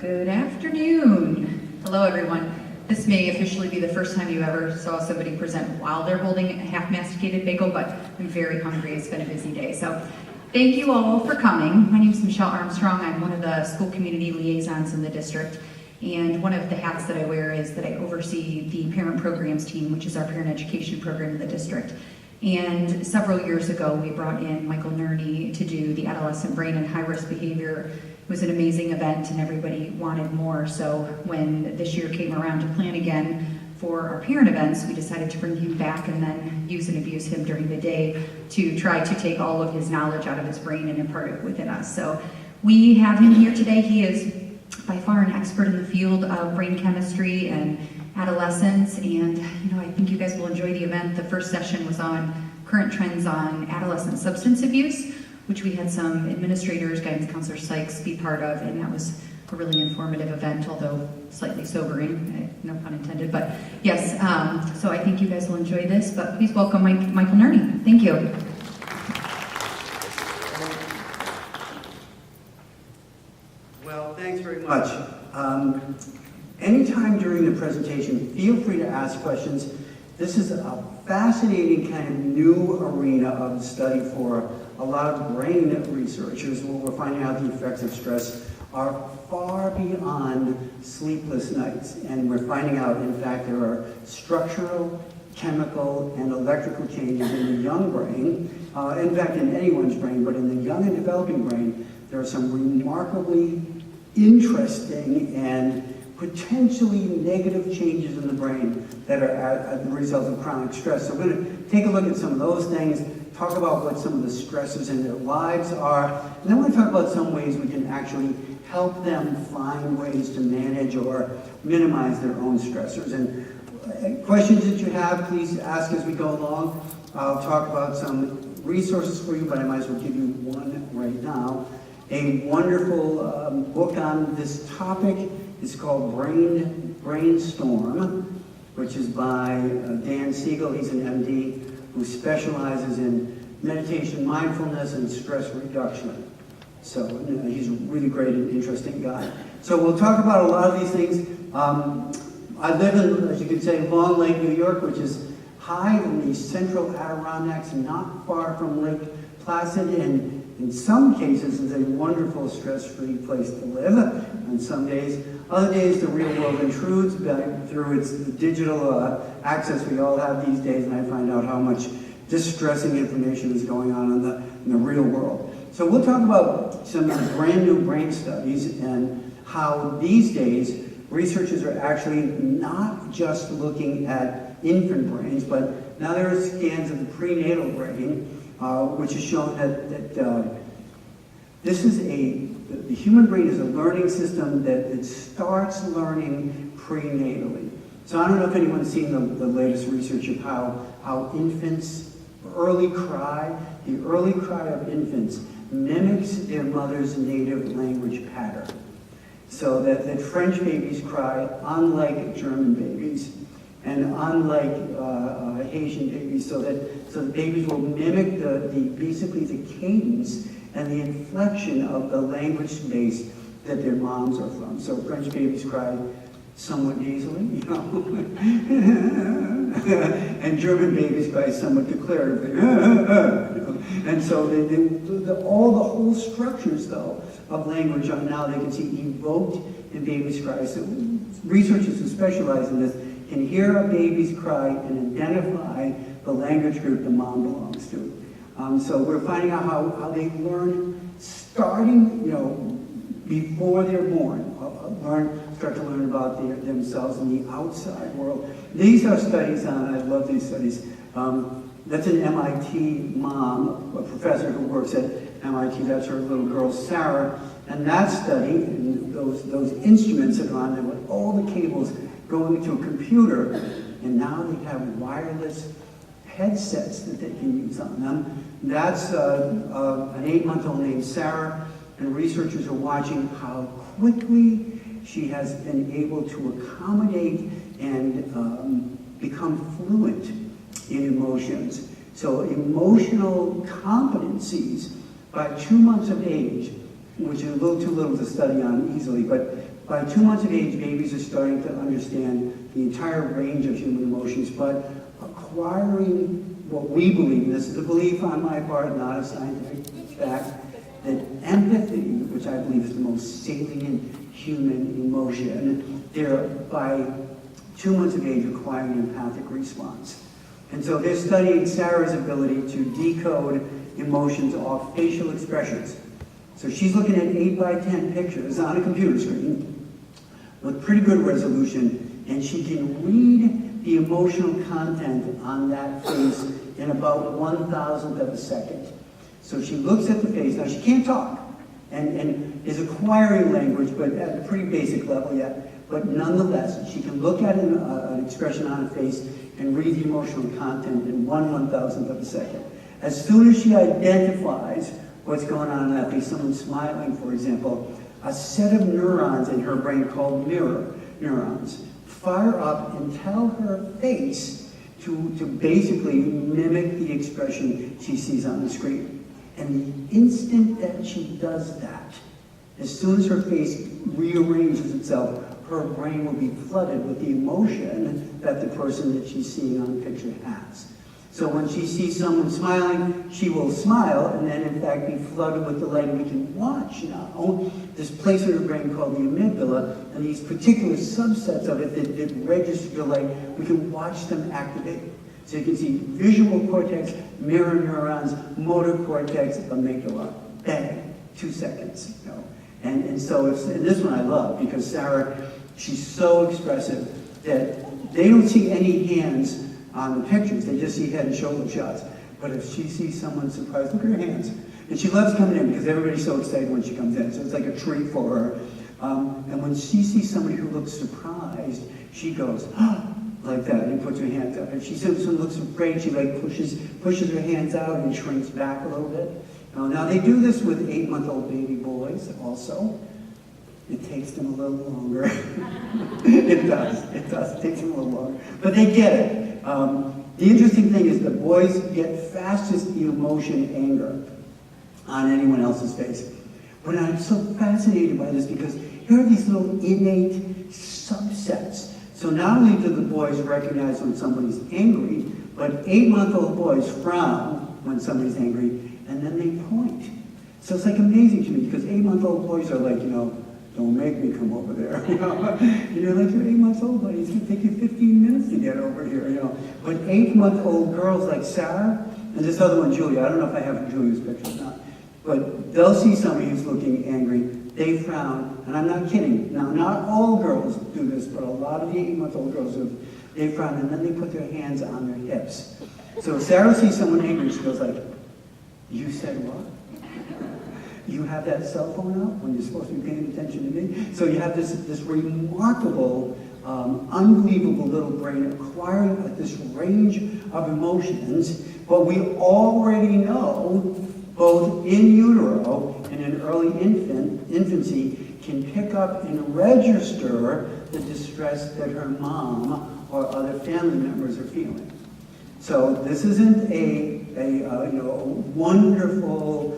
Good afternoon. Hello, everyone. This may officially be the first time you ever saw somebody present while they're holding a half-masticated bagel, but I'm very hungry. It's been a busy day. So thank you all for coming. My name is Michelle Armstrong. I'm one of the school community liaisons in the district. And one of the hats that I wear is that I oversee the parent programs team, which is our parent education program in the district. And several years ago, we brought in Michael Nerney to do the adolescent brain and high-risk behavior. It was an amazing event and everybody wanted more. So when this year came around to plan again for our parent events, we decided to bring him back and then use and abuse him during the day to try to take all of his knowledge out of his brain and impart it within us. So we have him here today. He is by far an expert in the field of brain chemistry and adolescence, and I think you guys will enjoy the event. The first session was on current trends on adolescent substance abuse, which we had some administrators, guidance counselor Sykes be part of, and that was a really informative event, although slightly sobering, no pun intended, but yes, so I think you guys will enjoy this, but please welcome Michael Nerney. Thank you. Well, thanks very much. Anytime during the presentation, feel free to ask questions. This is a fascinating kind of new arena of study for a lot of brain researchers, where we're finding out the effects of stress are far beyond sleepless nights. And we're finding out, in fact, there are structural, chemical, and electrical changes in the young brain. In fact, in anyone's brain, but in the young and developing brain, there are some remarkably interesting and potentially negative changes in the brain that are as a result of chronic stress. So we're going to take a look at some of those things, talk about what some of the stresses in their lives are, and then we're going to talk about some ways we can actually help them find ways to manage or minimize their own stressors. And questions that you have, please ask as we go along. I'll talk about some resources for you, but I might as well give you one right now. A wonderful book on this topic is called Brainstorm, which is by Dan Siegel. He's an MD who specializes in meditation, mindfulness, and stress reduction. So he's a really great and interesting guy. So we'll talk about a lot of these things. I live in, as you can say, Long Lake, New York, which is high in the central Adirondacks, not far from Lake Placid, and in some cases is a wonderful stress-free place to live on some days. Other days, the real world intrudes through its digital access we all have these days, and I find out how much distressing information is going on in the real world. So we'll talk about some of the brand new brain studies and how these days researchers are actually not just looking at infant brains, but now there are scans of the prenatal brain, which has shown that this is the human brain is a learning system that it starts learning prenatally. So I don't know if anyone's seen the latest research of how infants' early cry, the early cry of infants mimics their mother's native language pattern. So that French babies cry unlike German babies and unlike Haitian babies, so that babies will mimic basically the cadence and the inflection of the language base that their moms are from. So French babies cry somewhat nasally, and German babies cry somewhat declaratively, And so all the whole structures, though, of language are now, they can see, evoked in babies' cries. So researchers who specialize in this can hear a baby's cry and identify the language group the mom belongs to. So we're finding out how they learn starting, before they're born, start to learn about themselves in the outside world. These are studies on, I love these studies. That's an MIT mom, a professor who works at MIT. That's her little girl, Sarah. And that study, and those instruments that are on there with all the cables going into a computer, and now they have wireless headsets that they can use on them. That's an 8-month-old named Sarah, and researchers are watching how quickly she has been able to accommodate and become fluent in emotions. So emotional competencies by 2 months of age, which is a little too little to study on easily, but by 2 months of age, babies are starting to understand the entire range of human emotions, but acquiring what we believe, and this is a belief on my part, not a scientific fact, that empathy, which I believe is the most salient human emotion, they're by 2 months of age acquiring an empathic response. And so they're studying Sarah's ability to decode emotions off facial expressions. So she's looking at 8 by 10 pictures on a computer screen with pretty good resolution, and she can read the emotional content on that face in about 1,000th of a second. So she looks at the face. Now she can't talk and is acquiring language, but at a pretty basic level yet. But nonetheless, she can look at an expression on a face and read the emotional content in 1/1000th of a second. As soon as she identifies what's going on in that face, someone smiling, for example, a set of neurons in her brain called mirror neurons fire up and tell her face to basically mimic the expression she sees on the screen. And the instant that she does that, as soon as her face rearranges itself, her brain will be flooded with the emotion that the person that she's seeing on the picture has. So when she sees someone smiling, she will smile and then in fact be flooded with the light. And we can watch now this place in her brain called the amygdala, and these particular subsets of it that register the light, we can watch them activate. So you can see visual cortex, mirror neurons, motor cortex, amygdala. Bang, 2 seconds. And so and this one I love because Sarah, she's so expressive that they don't see any hands on the pictures. They just see head and shoulder shots. But if she sees someone surprised, look at her hands. And she loves coming in because everybody's so excited when she comes in. So it's like a treat for her. And when she sees somebody who looks surprised, she goes, ah, like that, and puts her hands up. If she sees someone looks afraid, she like pushes her hands out and shrinks back a little bit. Now they do this with 8-month-old baby boys also. It takes them a little longer. It does. It takes them a little longer. But they get it. The interesting thing is that boys get fastest the emotion anger on anyone else's face. But I'm so fascinated by this because here are these little innate subsets. So not only do the boys recognize when somebody's angry, but 8-month-old boys frown when somebody's angry, and then they point. So it's like amazing to me because 8-month-old boys are like, don't make me come over there. And you're like, you're 8 months old, buddy. It's going to take you 15 minutes to get over here. But 8-month-old girls like Sarah, and this other one, Julia, I don't know if I have Julia's picture or not, but they'll see somebody who's looking angry, they frown, and I'm not kidding. Now, not all girls do this, but a lot of the 8-month-old girls do. They frown, and then they put their hands on their hips. So if Sarah sees someone angry, she goes like, you said what? You have that cell phone out when you're supposed to be paying attention to me? So you have this remarkable, unbelievable little brain acquiring this range of emotions, but we already know, both in utero and in early infancy, can pick up and register the distress that her mom or other family members are feeling. So this isn't a wonderful,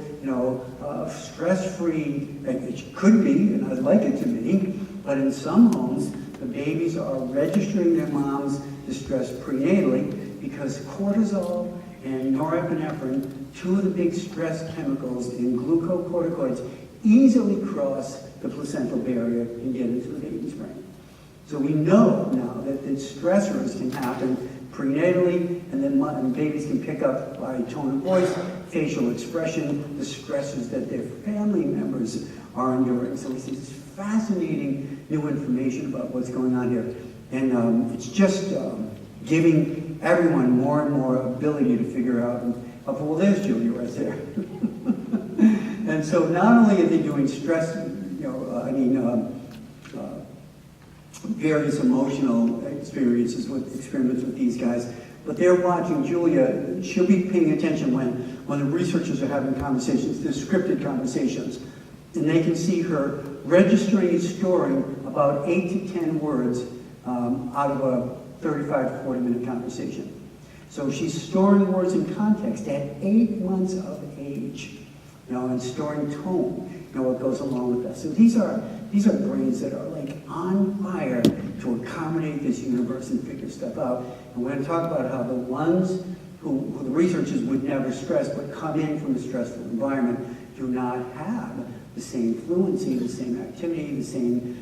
stress-free, it could be, and I'd like it to be, but in some homes, the babies are registering their mom's distress prenatally because cortisol and norepinephrine, 2 of the big stress chemicals in glucocorticoids, easily cross the placental barrier and get into the baby's brain. So we know now that stressors can happen prenatally, and then babies can pick up by tone of voice, facial expression, the stresses that their family members are enduring. So we see this fascinating new information about what's going on here. And it's just giving everyone more and more ability to figure out, well, there's Julia right there. And so not only are they doing stress, various emotional experiments with these guys, but they're watching Julia. She'll be paying attention when the researchers are having conversations, they're scripted conversations, and they can see her registering and storing about 8 to 10 words out of a 35 to 40 minute conversation. So she's storing words in context at 8 months of age, and storing tone, what goes along with that. So these are These are brains that are like on fire to accommodate this universe and figure stuff out. And we're going to talk about how the ones who the researchers would never stress but come in from a stressful environment do not have the same fluency, the same activity, the same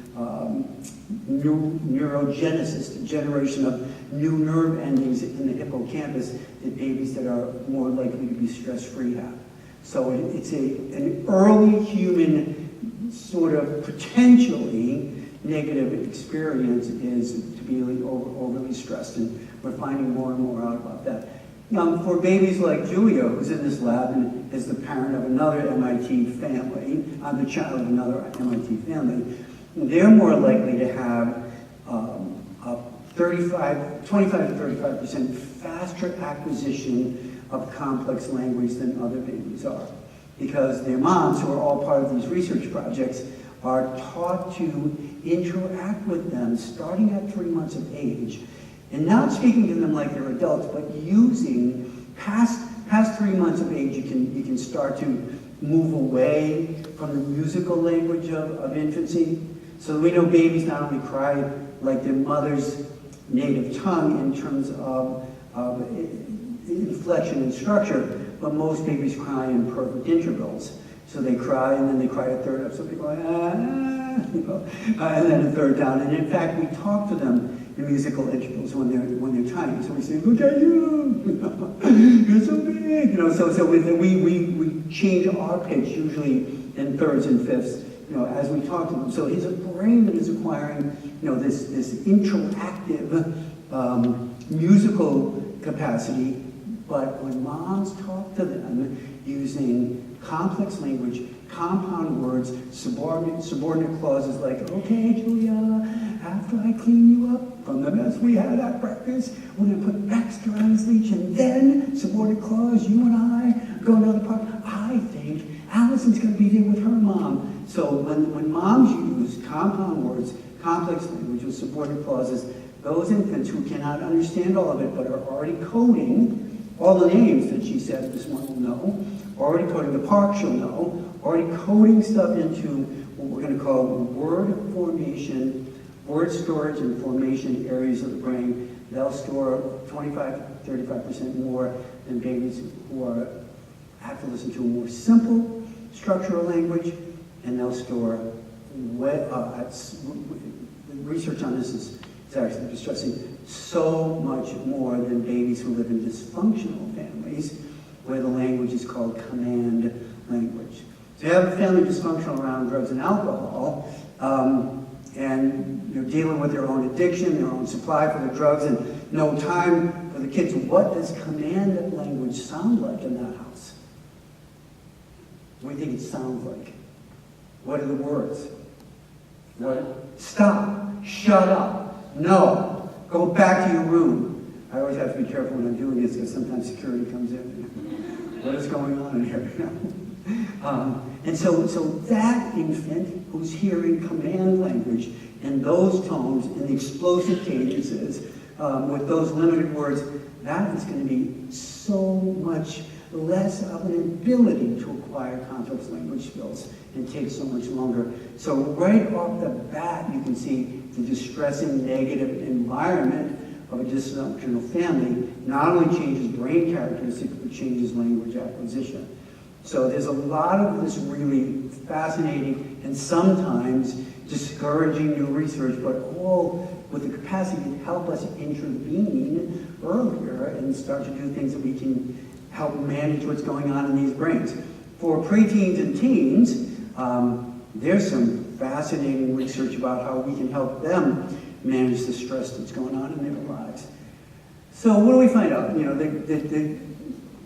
neurogenesis, the generation of new nerve endings in the hippocampus that babies that are more likely to be stress-free have. So it's an early human sort of potentially negative experience is to be overly stressed, and we're finding more and more out about that. For babies like Julia, who's in this lab and is the parent of another MIT family, I'm the child of another MIT family, they're more likely to have a 25 to 35% faster acquisition of complex language than other babies are. Because their moms, who are all part of these research projects, are taught to interact with them starting at 3 months of age, and not speaking to them like they're adults, but using past 3 months of age, you can start to move away from the musical language of infancy. So we know babies not only cry like their mother's native tongue in terms of inflection and structure, but most babies cry in perfect intervals. So they cry, and then they cry a third up, so they go, and then a third down. And in fact, we talk to them in musical intervals when they're tiny. So we say, "Look at you, you're so big," So we change our pitch usually in thirds and fifths, as we talk to them. So it's a brain that is acquiring, this interactive musical capacity. But when moms talk to them using complex language, compound words, subordinate clauses like, "Okay, Julia, after I clean you up from the mess we had at breakfast, we're going to put Baxter on his leash, and then, subordinate clause, you and I go down the park. I think Allison's going to be there with her mom." So when moms use compound words, complex language with subordinate clauses, those infants who cannot understand all of it but are already coding all the names that she said this one will know, already coding the park she'll know, already coding stuff into what we're going to call word formation, word storage and formation areas of the brain. They'll store 25-35% more than babies who have to listen to a more simple structural language, and they'll store research on this is actually distressing, so much more than babies who live in dysfunctional families where the language is called command language. So you have a family dysfunctional around drugs and alcohol, and you're dealing with their own addiction, their own supply for the drugs, and no time for the kids. What does command language sound like in that house? What do you think it sounds like? What are the words? What? Stop. Shut up. No. Go back to your room. I always have to be careful when I'm doing this because sometimes security comes in. What is going on in here? And so that infant who's hearing command language in those tones, in the explosive cadences, with those limited words, that is going to be so much less of an ability to acquire complex language skills and take so much longer. So right off the bat, you can see the distressing negative environment of a dysfunctional family not only changes brain characteristics, but changes language acquisition. So there's a lot of this really fascinating and sometimes discouraging new research, but all with the capacity to help us intervene earlier and start to do things that we can help manage what's going on in these brains. For preteens and teens, there's some fascinating research about how we can help them manage the stress that's going on in their lives. So what do we find out? The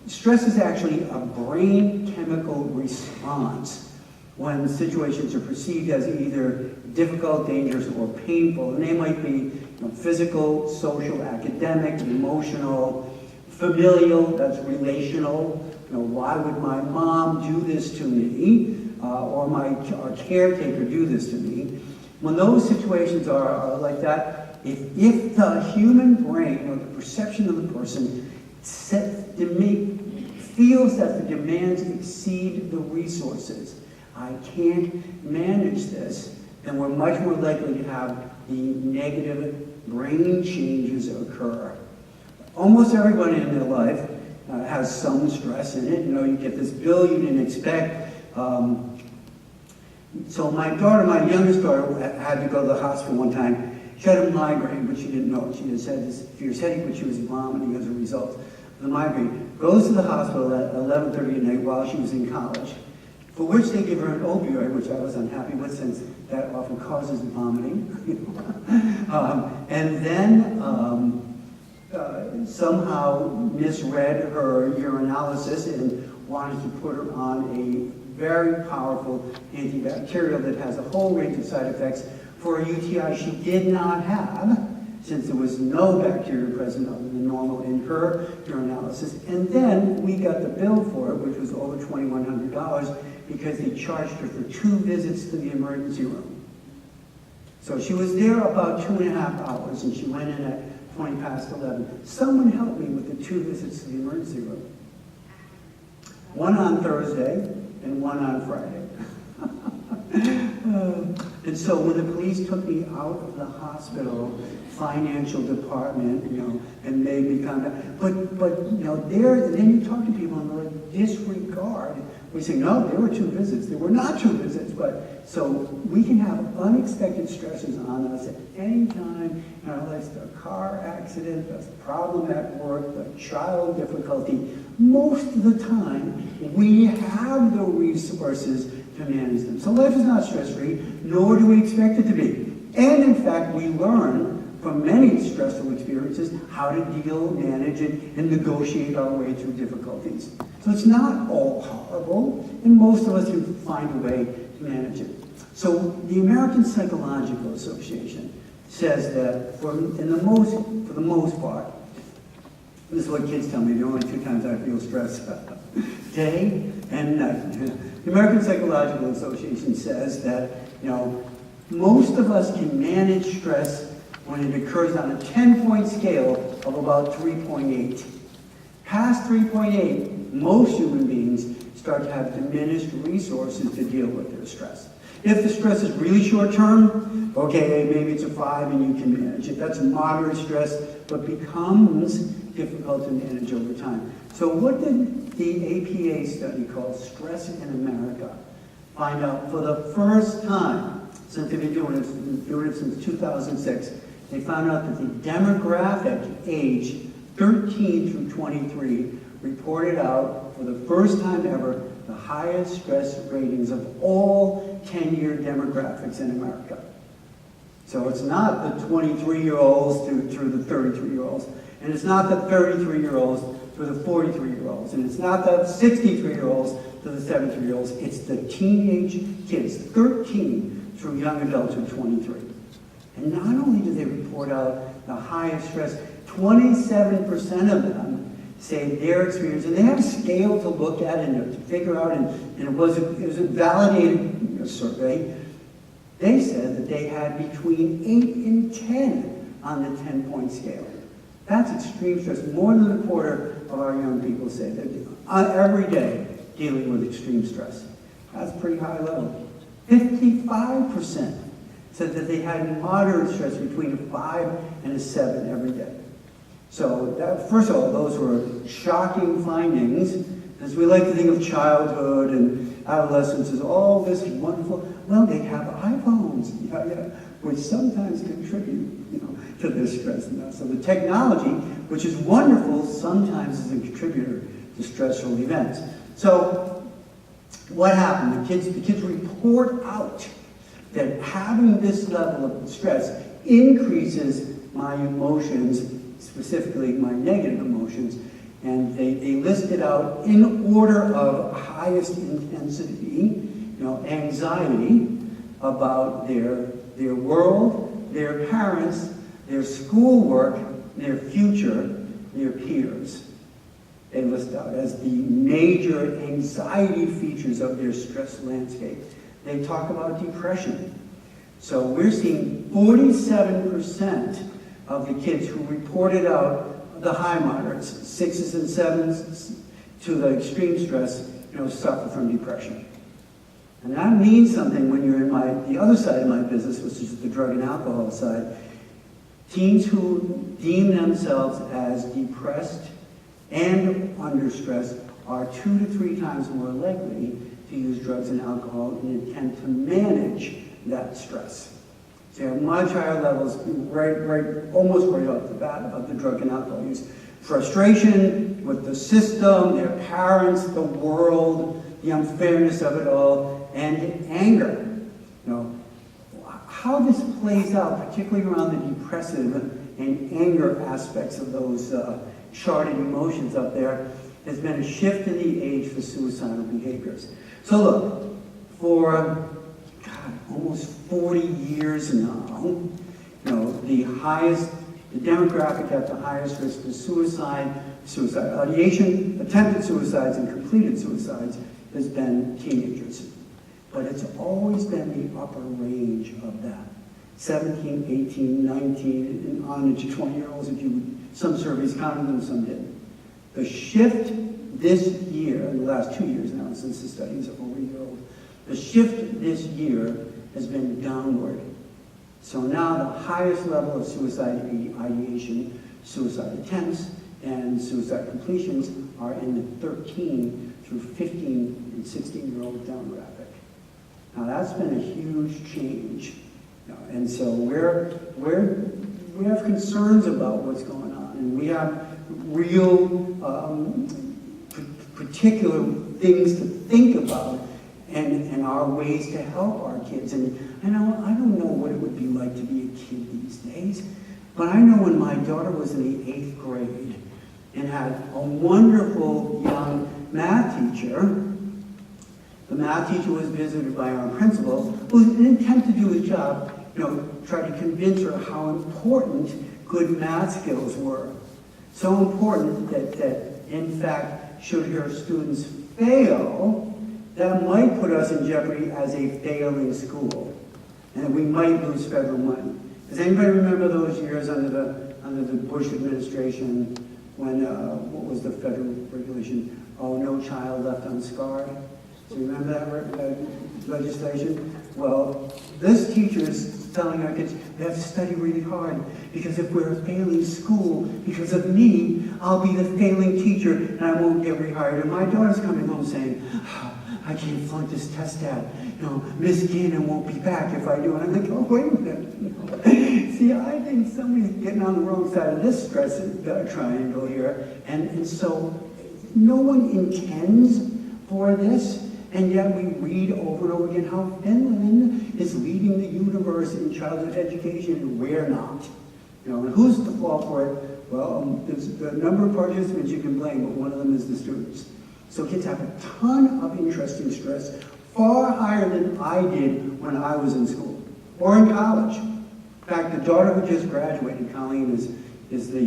stress is actually a brain chemical response when situations are perceived as either difficult, dangerous, or painful. And they might be physical, social, academic, emotional, familial, that's relational. Why would my mom do this to me? Or our caretaker do this to me? When those situations are like that, if the human brain or the perception of the person feels that the demands exceed the resources, I can't manage this, then we're much more likely to have the negative brain changes occur. Almost everyone in their life has some stress in it. You know, you get this bill you didn't expect. So my daughter, my youngest daughter, had to go to the hospital one time. She had a migraine, but she didn't know it. She just had this fierce headache, but she was vomiting as a result of the migraine. Goes to the hospital at 11:30 at night while she was in college, for which they give her an opioid, which I was unhappy with since that often causes vomiting. And then somehow misread her urinalysis and wanted to put her on a very powerful antibacterial that has a whole range of side effects for a UTI she did not have, since there was no bacteria present other than normal in her urinalysis. And then we got the bill for it, which was over $2,100, because they charged her for 2 visits to the emergency room. So she was there about 2.5 hours, and she went in at 20 past 11. Someone helped me with the 2 visits to the emergency room. One on Thursday and one on Friday. And so when the police took me out of the hospital financial department, you know, and made me come back, but you know, then you talk to people and they're like, disregard. We say, no, there were 2 visits. There were not 2 visits, but so we can have unexpected stresses on us at any time in our lives. A car accident, a problem at work, a child difficulty. Most of the time, we have the resources to manage them. So life is not stress-free, nor do we expect it to be. And in fact, we learn from many stressful experiences how to deal, manage it, and negotiate our way through difficulties. So it's not all horrible, and most of us can find a way to manage it. So the American Psychological Association says that for the most part, this is what kids tell me, the only 2 times I feel stress, day and night. The American Psychological Association says that, you know, most of us can manage stress when it occurs on a 10-point scale of about 3.8. Past 3.8, most human beings start to have diminished resources to deal with their stress. If the stress is really short-term, okay, maybe it's a 5 and you can manage it. That's moderate stress, but becomes difficult to manage over time. So what did the APA study called Stress in America find out for the first time, since they've been doing it since 2006, they found out that the demographic age 13 through 23 reported out for the first time ever the highest stress ratings of all 10-year demographics in America. So it's not the 23-year-olds through the 33-year-olds, and it's not the 33-year-olds through the 43-year-olds, and it's not the 63-year-olds to the 73-year-olds, it's the teenage kids, 13 through young adults who are 23. And not only do they report out the highest stress, 27% of them say their experience, and they have a scale to look at and to figure out, and it was a validated survey. They said that they had between 8 and 10 on the 10-point scale. That's extreme stress. More than a quarter of our young people say that every day dealing with extreme stress. That's a pretty high level. 55% said that they had moderate stress between a 5 and a 7 every day. So that, first of all, those were shocking findings, as we like to think of childhood and adolescence as all this wonderful. Well, they have iPhones, which sometimes contribute, to this stress. So the technology, which is wonderful, sometimes is a contributor to stressful events. So what happened? The kids report out that having this level of stress increases my emotions, specifically my negative emotions, and they list it out in order of highest intensity, anxiety about their world, their parents, their schoolwork, their future, their peers. They list out as the major anxiety features of their stress landscape. They talk about depression. So we're seeing 47% of the kids who reported out the high moderates, 6s and 7s to the extreme stress, suffer from depression. And that means something when you're in the other side of my business, which is the drug and alcohol side. Teens who deem themselves as depressed and under stress are 2 to 3 times more likely to use drugs and alcohol in an attempt to manage that stress. So you have much higher levels, almost right off the bat, of the drug and alcohol use. Frustration with the system, their parents, the world, the unfairness of it all, and anger. You know, how this plays out, particularly around the depressive and anger aspects of those charted emotions up there, has been a shift in the age for suicidal behaviors. So look, for almost 40 years now, you know, the demographic at the highest risk for suicide ideation, attempted suicides, and completed suicides has been teenagers. But it's always been the upper range of that. 17, 18, 19, and on into 20-year-olds, some surveys counted them, some didn't. The shift this year, in the last 2 years now, since the study is over a year old, the shift this year has been downward. So now the highest level of suicide ideation, suicide attempts, and suicide completions are in the 13 through 15 and 16-year-old demographic. Now that's been a huge change. You know, and so we have concerns about what's going on, and we have real particular things to think about and our ways to help our kids. And I don't know what it would be like to be a kid these days, but I know when my daughter was in the 8th grade and had a wonderful young math teacher. The math teacher was visited by our principal, who, in an attempt to do his job, tried to convince her how important good math skills were. So important that in fact, should her students fail, that might put us in jeopardy as a failing school, and we might lose federal money. Does anybody remember those years under the Bush administration when what was the federal regulation? Oh, no child left unscarred. Do you remember that legislation? Well, this teacher's telling our kids they have to study really hard because if we're a failing school, because of me, I'll be the failing teacher and I won't get rehired. And my daughter's coming home saying, I can't flunk this test, Dad. Miss Gannon won't be back if I do. And I'm like, oh, wait a minute. See, I think somebody's getting on the wrong side of this stress triangle here. And so no one intends for this. And yet we read over and over again how Finland is leading the universe in childhood education and we're not. And who's the fault for it? Well, there's a number of participants you can blame, but one of them is the students. So kids have a ton of interest in stress, far higher than I did when I was in school or in college. In fact, the daughter who just graduated, Colleen, is the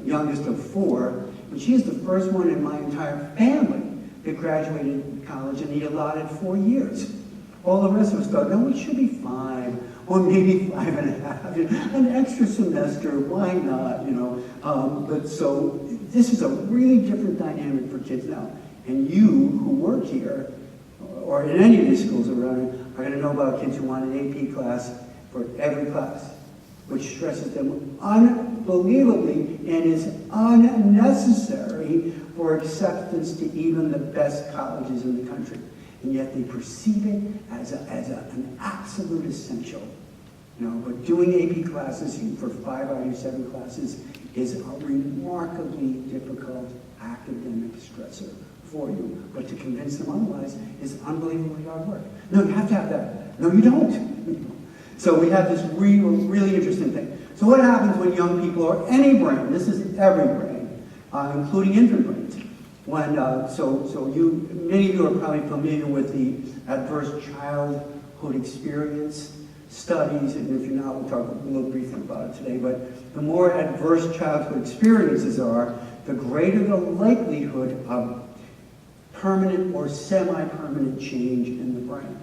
youngest of 4, and she's the first one in my entire family that graduated college in the allotted 4 years. All the rest of us thought, no, it should be 5, or maybe 5.5, an extra semester, why not, But so this is a really different dynamic for kids now. And you who work here, or in any of these schools around, are going to know about kids who want an AP class for every class, which stresses them unbelievably and is unnecessary for acceptance to even the best colleges in the country. And yet they perceive it as an absolute essential. But doing AP classes for 5 out of your 7 classes is a remarkably difficult academic stressor for you. But to convince them otherwise is unbelievably hard work. No, you have to have that. No, you don't. So we have this really interesting thing. So what happens when young people, or any brain, this is every brain, including infant brains, when, many of you are probably familiar with the adverse childhood experience studies, and if you're not, we'll talk a little briefly about it today, but the more adverse childhood experiences are, the greater the likelihood of permanent or semi-permanent change in the brain.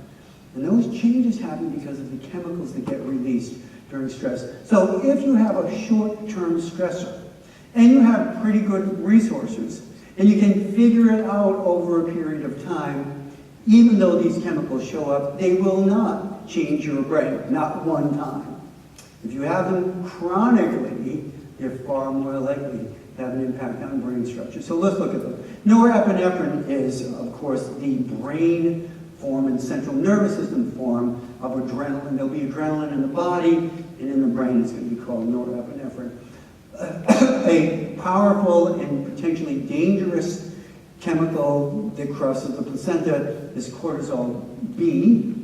And those changes happen because of the chemicals that get released during stress. So if you have a short-term stressor, and you have pretty good resources, and you can figure it out over a period of time, even though these chemicals show up, they will not change your brain, not one time. If you have them chronically, they're far more likely to have an impact on brain structure. So let's look at them. Norepinephrine is, of course, the brain form and central nervous system form of adrenaline. There'll be adrenaline in the body, and in the brain it's going to be called norepinephrine. A powerful and potentially dangerous chemical that crosses the placenta is cortisol B.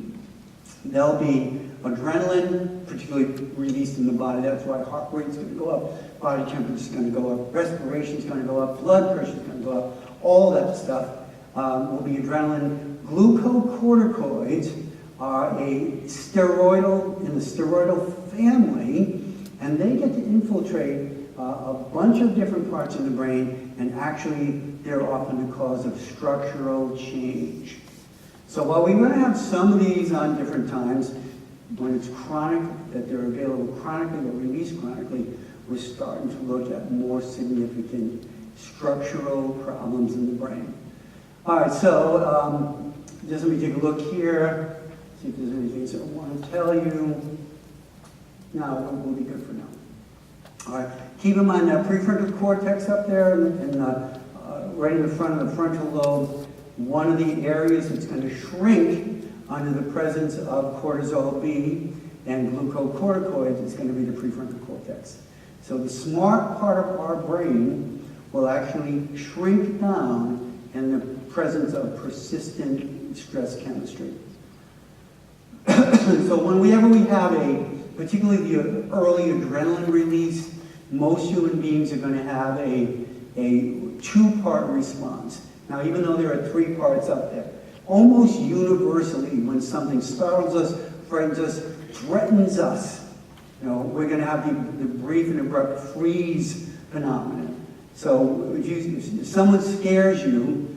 There'll be adrenaline, particularly released in the body. That's why heart rate's going to go up, body temperature's going to go up, respiration's going to go up, blood pressure's going to go up. All that stuff will be adrenaline. Glucocorticoids are a steroidal, in the steroidal family, and they get to infiltrate a bunch of different parts of the brain, and actually they're often the cause of structural change. So while we're going to have some of these on different times, when it's chronic, that they're available chronically or released chronically, we're starting to look at more significant structural problems in the brain. All right, so just let me take a look here, see if there's anything that I want to tell you. No, we'll be good for now. All right, keep in mind that prefrontal cortex up there and right in the front of the frontal lobe, one of the areas that's going to shrink under the presence of cortisol B and glucocorticoids is going to be the prefrontal cortex. So the smart part of our brain will actually shrink down in the presence of persistent stress chemistry. So whenever we have particularly the early adrenaline release, most human beings are going to have a two-part response. Now, even though there are three parts up there, almost universally, when something startles us, frightens us, threatens us, we're going to have the brief and abrupt freeze phenomenon. So if someone scares you,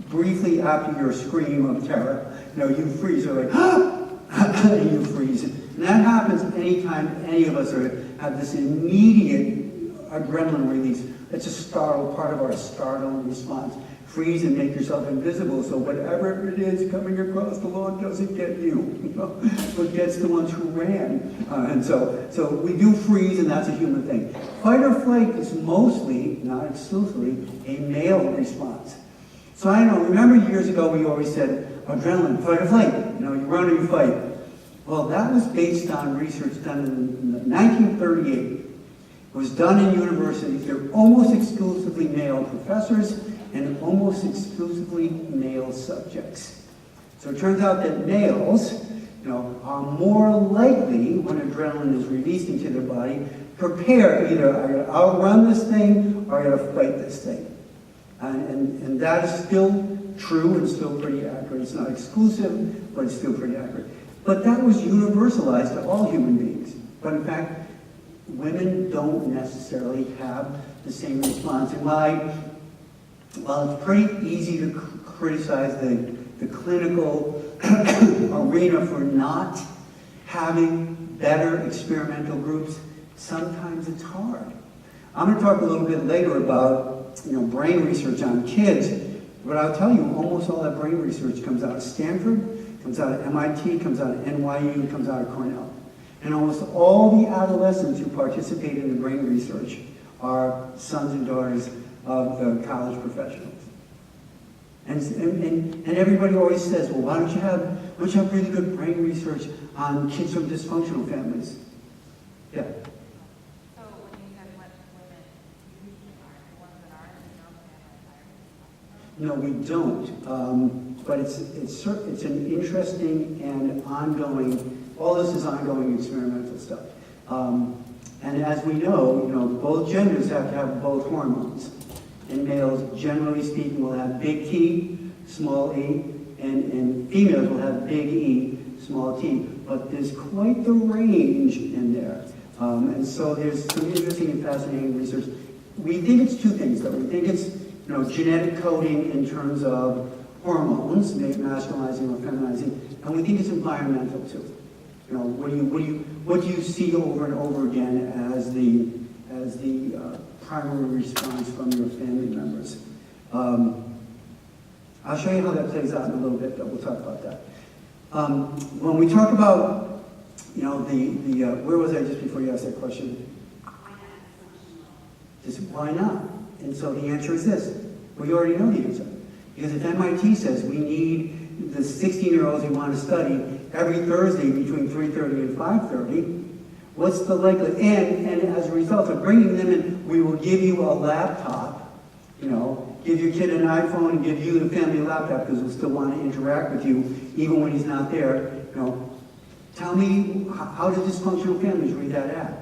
briefly after your scream of terror, you freeze, you're like, ah! And you freeze. And that happens anytime any of us have this immediate adrenaline release. It's a startle, part of our startle response. Freeze and make yourself invisible so whatever it is coming across the lawn doesn't get you. But gets the ones who ran. And so we do freeze, and that's a human thing. Fight or flight is mostly, not exclusively, a male response. So I know, remember years ago we always said, adrenaline, fight or flight. You run or you fight. Well, that was based on research done in 1938. It was done in universities. They're almost exclusively male professors and almost exclusively male subjects. So it turns out that males, are more likely, when adrenaline is released into their body, prepared either I gotta outrun this thing or I gotta fight this thing. And that is still true and still pretty accurate. It's not exclusive, but it's still pretty accurate. But that was universalized to all human beings. But in fact, women don't necessarily have the same response. And while it's pretty easy to criticize the clinical arena for not having better experimental groups, sometimes it's hard. I'm going to talk a little bit later about brain research on kids, but I'll tell you, almost all that brain research comes out of Stanford, comes out of MIT, comes out of NYU, comes out of Cornell. And almost all the adolescents who participate in the brain research are sons and daughters of the college professionals. And everybody always says, well, why don't you have really good brain research on kids from dysfunctional families? Yeah. So when you said what women usually are, the ones that are in the normal family, No, we don't. But it's an interesting and ongoing, all this is ongoing experimental stuff. And as we know, both genders have to have both hormones. And males, generally speaking, will have big T, small e, and females will have big E, small t. But there's quite the range in there. And so there's some interesting and fascinating research. We think it's two things, though. We think it's genetic coding in terms of hormones, masculinizing or feminizing, and we think it's environmental too. What do you see over and over again as the primary response from your family members? I'll show you how that plays out in a little bit, but we'll talk about that. When we talk about, you know, where was I just before you asked that question? Just why not? And so the answer is this. Well, you already know the answer. Because if MIT says we need the 16-year-olds who want to study every Thursday between 3:30 and 5:30, what's the likelihood? And as a result of bringing them in, we will give you a laptop, you know, give your kid an iPhone and give you the family laptop because we'll still want to interact with you even when he's not there. You know, tell me, how do dysfunctional families read that app?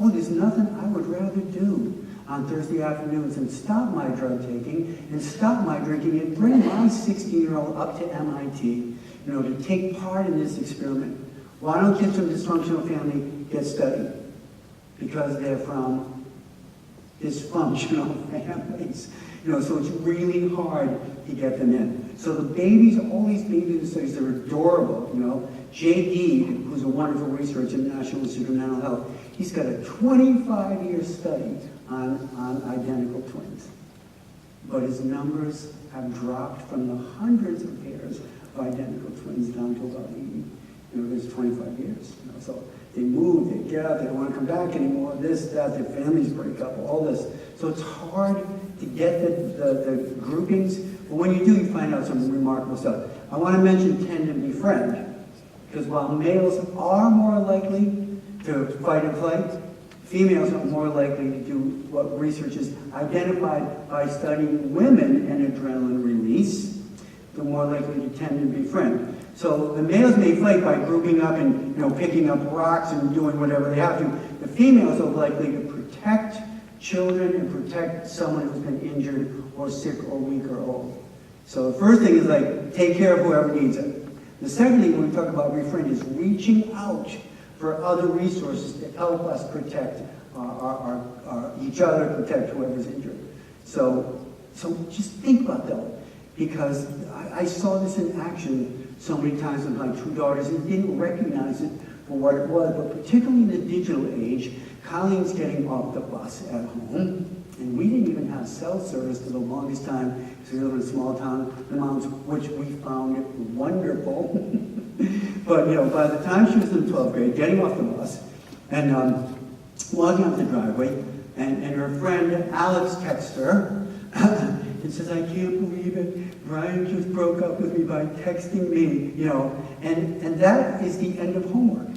Oh, there's nothing I would rather do on Thursday afternoons and stop my drug taking and stop my drinking and bring my 16-year-old up to MIT, you know, to take part in this experiment. Why don't kids from dysfunctional family get studied? Because they're from dysfunctional families. You know, so it's really hard to get them in. So the babies, all these babies in the studies, they're adorable, you know. Jay Deed, who's a wonderful researcher in the National Institute of Mental Health, he's got a 25-year study on identical twins. But his numbers have dropped from the hundreds of pairs of identical twins down to about 80. You know, there's 25 years. You know, so they move, they get out, they don't want to come back anymore, this, that, their families break up, all this. So it's hard to get the groupings, but when you do, you find out some remarkable stuff. I want to mention tend and befriend, because while males are more likely to fight and flight, females are more likely to do what research has identified by studying women and adrenaline release. They're more likely to tend and befriend. So the males may fight by grouping up and, you know, picking up rocks and doing whatever they have to. The females are likely to protect children and protect someone who's been injured or sick or weak or old. So the first thing is like, take care of whoever needs it. The second thing when we talk about befriend is reaching out for other resources to help us protect each other, protect whoever's injured. So just think about that, because I saw this in action so many times with my two daughters and didn't recognize it for what it was, but particularly in the digital age, Colleen's getting off the bus at home, and we didn't even have cell service for the longest time because we live in a small town in the mountains, which we found wonderful. But, you know, by the time she was in 12th grade, getting off the bus and walking up the driveway, and her friend Alex texts her and says, "I can't believe it. Brian just broke up with me by texting me," you know, and that is the end of homework,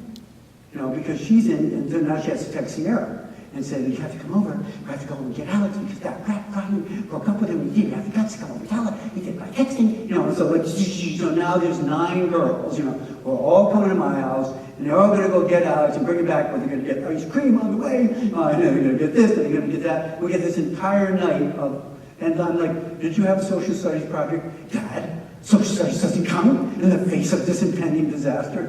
you know, because she's in, and now she has to text Sierra and say, "You have to come over. You have to go and get Alex because that Brian broke up with him. You didn't have the guts to come over and tell her. He did by texting," you know. And so, like, so now there's 9 girls, you know, who are all coming to my house, and they're all going to go get Alex and bring it back. Where they're going to get ice cream on the way. And they're going to get this. And they're going to get that. We get this entire night of. And I'm like, "Did you have a social studies project?" "Dad, social studies doesn't count in the face of this impending disaster."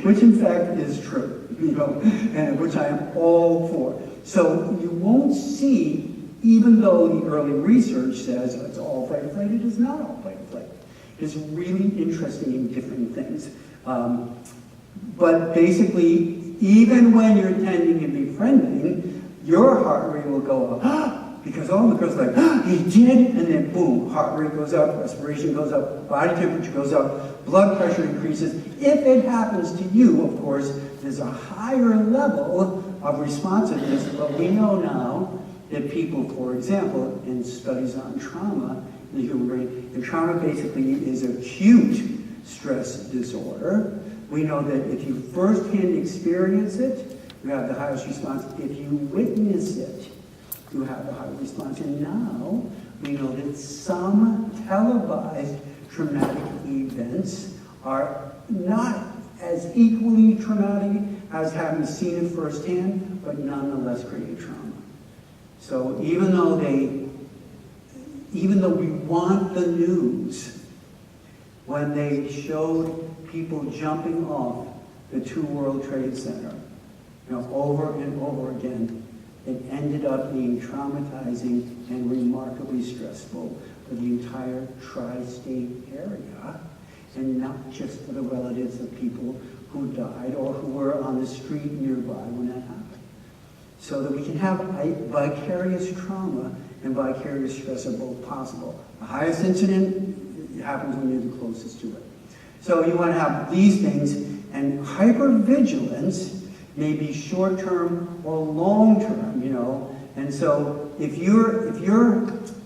Which in fact is true, you know, and which I am all for. So you won't see, even though the early research says it's all fight or flight, it is not all fight or flight. It's really interesting in different things. But basically, even when you're tending and befriending, your heart rate will go up. Because all the girls are like, "He did," and then boom, heart rate goes up, respiration goes up, body temperature goes up, blood pressure increases. If it happens to you, of course, there's a higher level of responsiveness, but we know now that people, for example, in studies on trauma in the human brain, and trauma basically is acute stress disorder. We know that if you firsthand experience it, you have the highest response. If you witness it, you have a high response. And now we know that some televised traumatic events are not as equally traumatic as having seen it firsthand, but nonetheless create trauma. So even though we want the news, when they showed people jumping off the 2 World Trade Center, you know, over and over again, it ended up being traumatizing and remarkably stressful for the entire tri-state area, and not just for the relatives of people who died or who were on the street nearby when that happened. So that we can have vicarious trauma and vicarious stress are both possible. The highest incident happens when you're the closest to it. So you want to have these things, and hypervigilance may be short-term or long-term, you know. And so if you're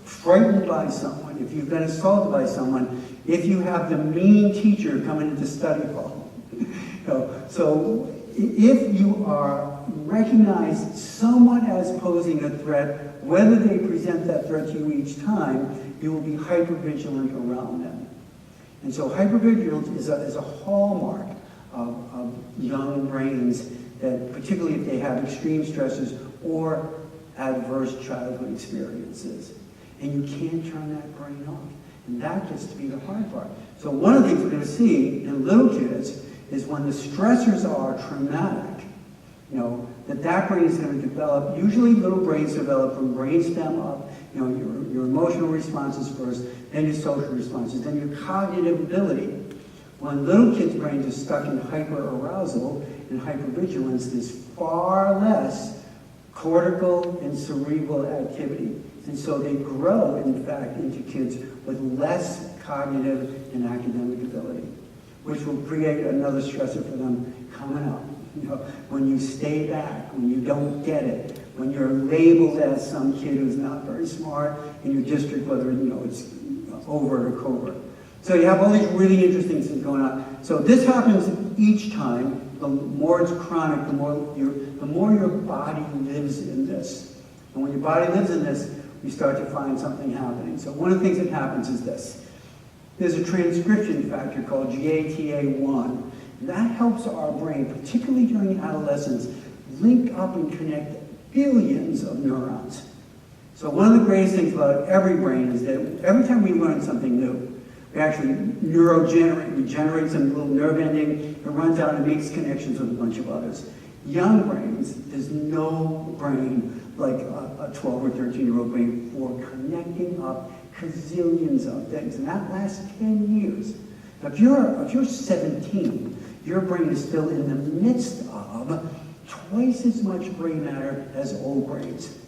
frightened by someone, if you've been assaulted by someone, if you have the mean teacher coming into study hall, you know, so if you are recognized someone as posing a threat, whether they present that threat to you each time, you will be hypervigilant around them. And so hypervigilance is a hallmark of young brains, that particularly if they have extreme stresses or adverse childhood experiences. And you can't turn that brain off. And that gets to be the hard part. So one of the things we're going to see in little kids is when the stressors are traumatic, you know, that brain is going to develop. Usually little brains develop from brainstem up, you know, your emotional responses first, then your social responses, then your cognitive ability. When little kids' brains are stuck in hyperarousal and hypervigilance, there's far less cortical and cerebral activity. And so they grow, in fact, into kids with less cognitive and academic ability, which will create another stressor for them coming up. You know, when you stay back, when you don't get it, when you're labeled as some kid who's not very smart in your district, whether you know it's overt or covert. So you have all these really interesting things going on. So this happens each time. The more it's chronic, the more your body lives in this. And when your body lives in this, you start to find something happening. So one of the things that happens is this. There's a transcription factor called GATA1. That helps our brain, particularly during adolescence, link up and connect billions of neurons. So one of the greatest things about every brain is that every time we learn something new, we actually we generate some little nerve ending, it runs out and makes connections with a bunch of others. Young brains, there's no brain like a 12 or 13-year-old brain for connecting up gazillions of things, and that lasts 10 years. Now, if you're 17, your brain is still in the midst of twice as much gray matter as old brains.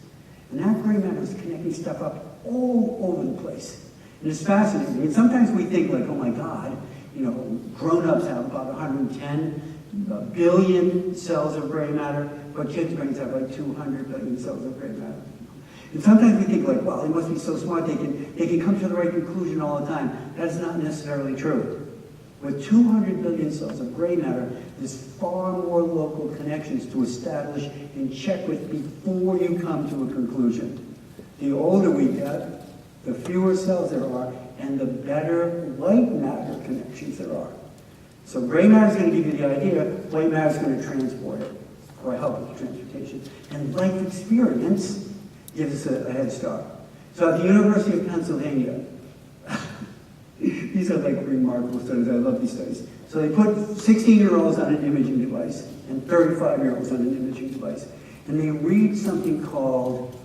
And that gray matter is connecting stuff up all over the place. And it's fascinating. And sometimes we think like, oh my God, you know, grown-ups have about 110 billion cells of gray matter, but kids' brains have like 200 billion cells of gray matter. And sometimes we think like, well, they must be so smart, they can come to the right conclusion all the time. That's not necessarily true. With 200 billion cells of gray matter, there's far more local connections to establish and check with before you come to a conclusion. The older we get, the fewer cells there are, and the better white matter connections there are. So gray matter is going to give you the idea, white matter is going to transport it, or help with transportation. And life experience gives us a head start. So at the University of Pennsylvania, these are like remarkable studies. I love these studies. So they put 16-year-olds on an imaging device and 35-year-olds on an imaging device. And they read something called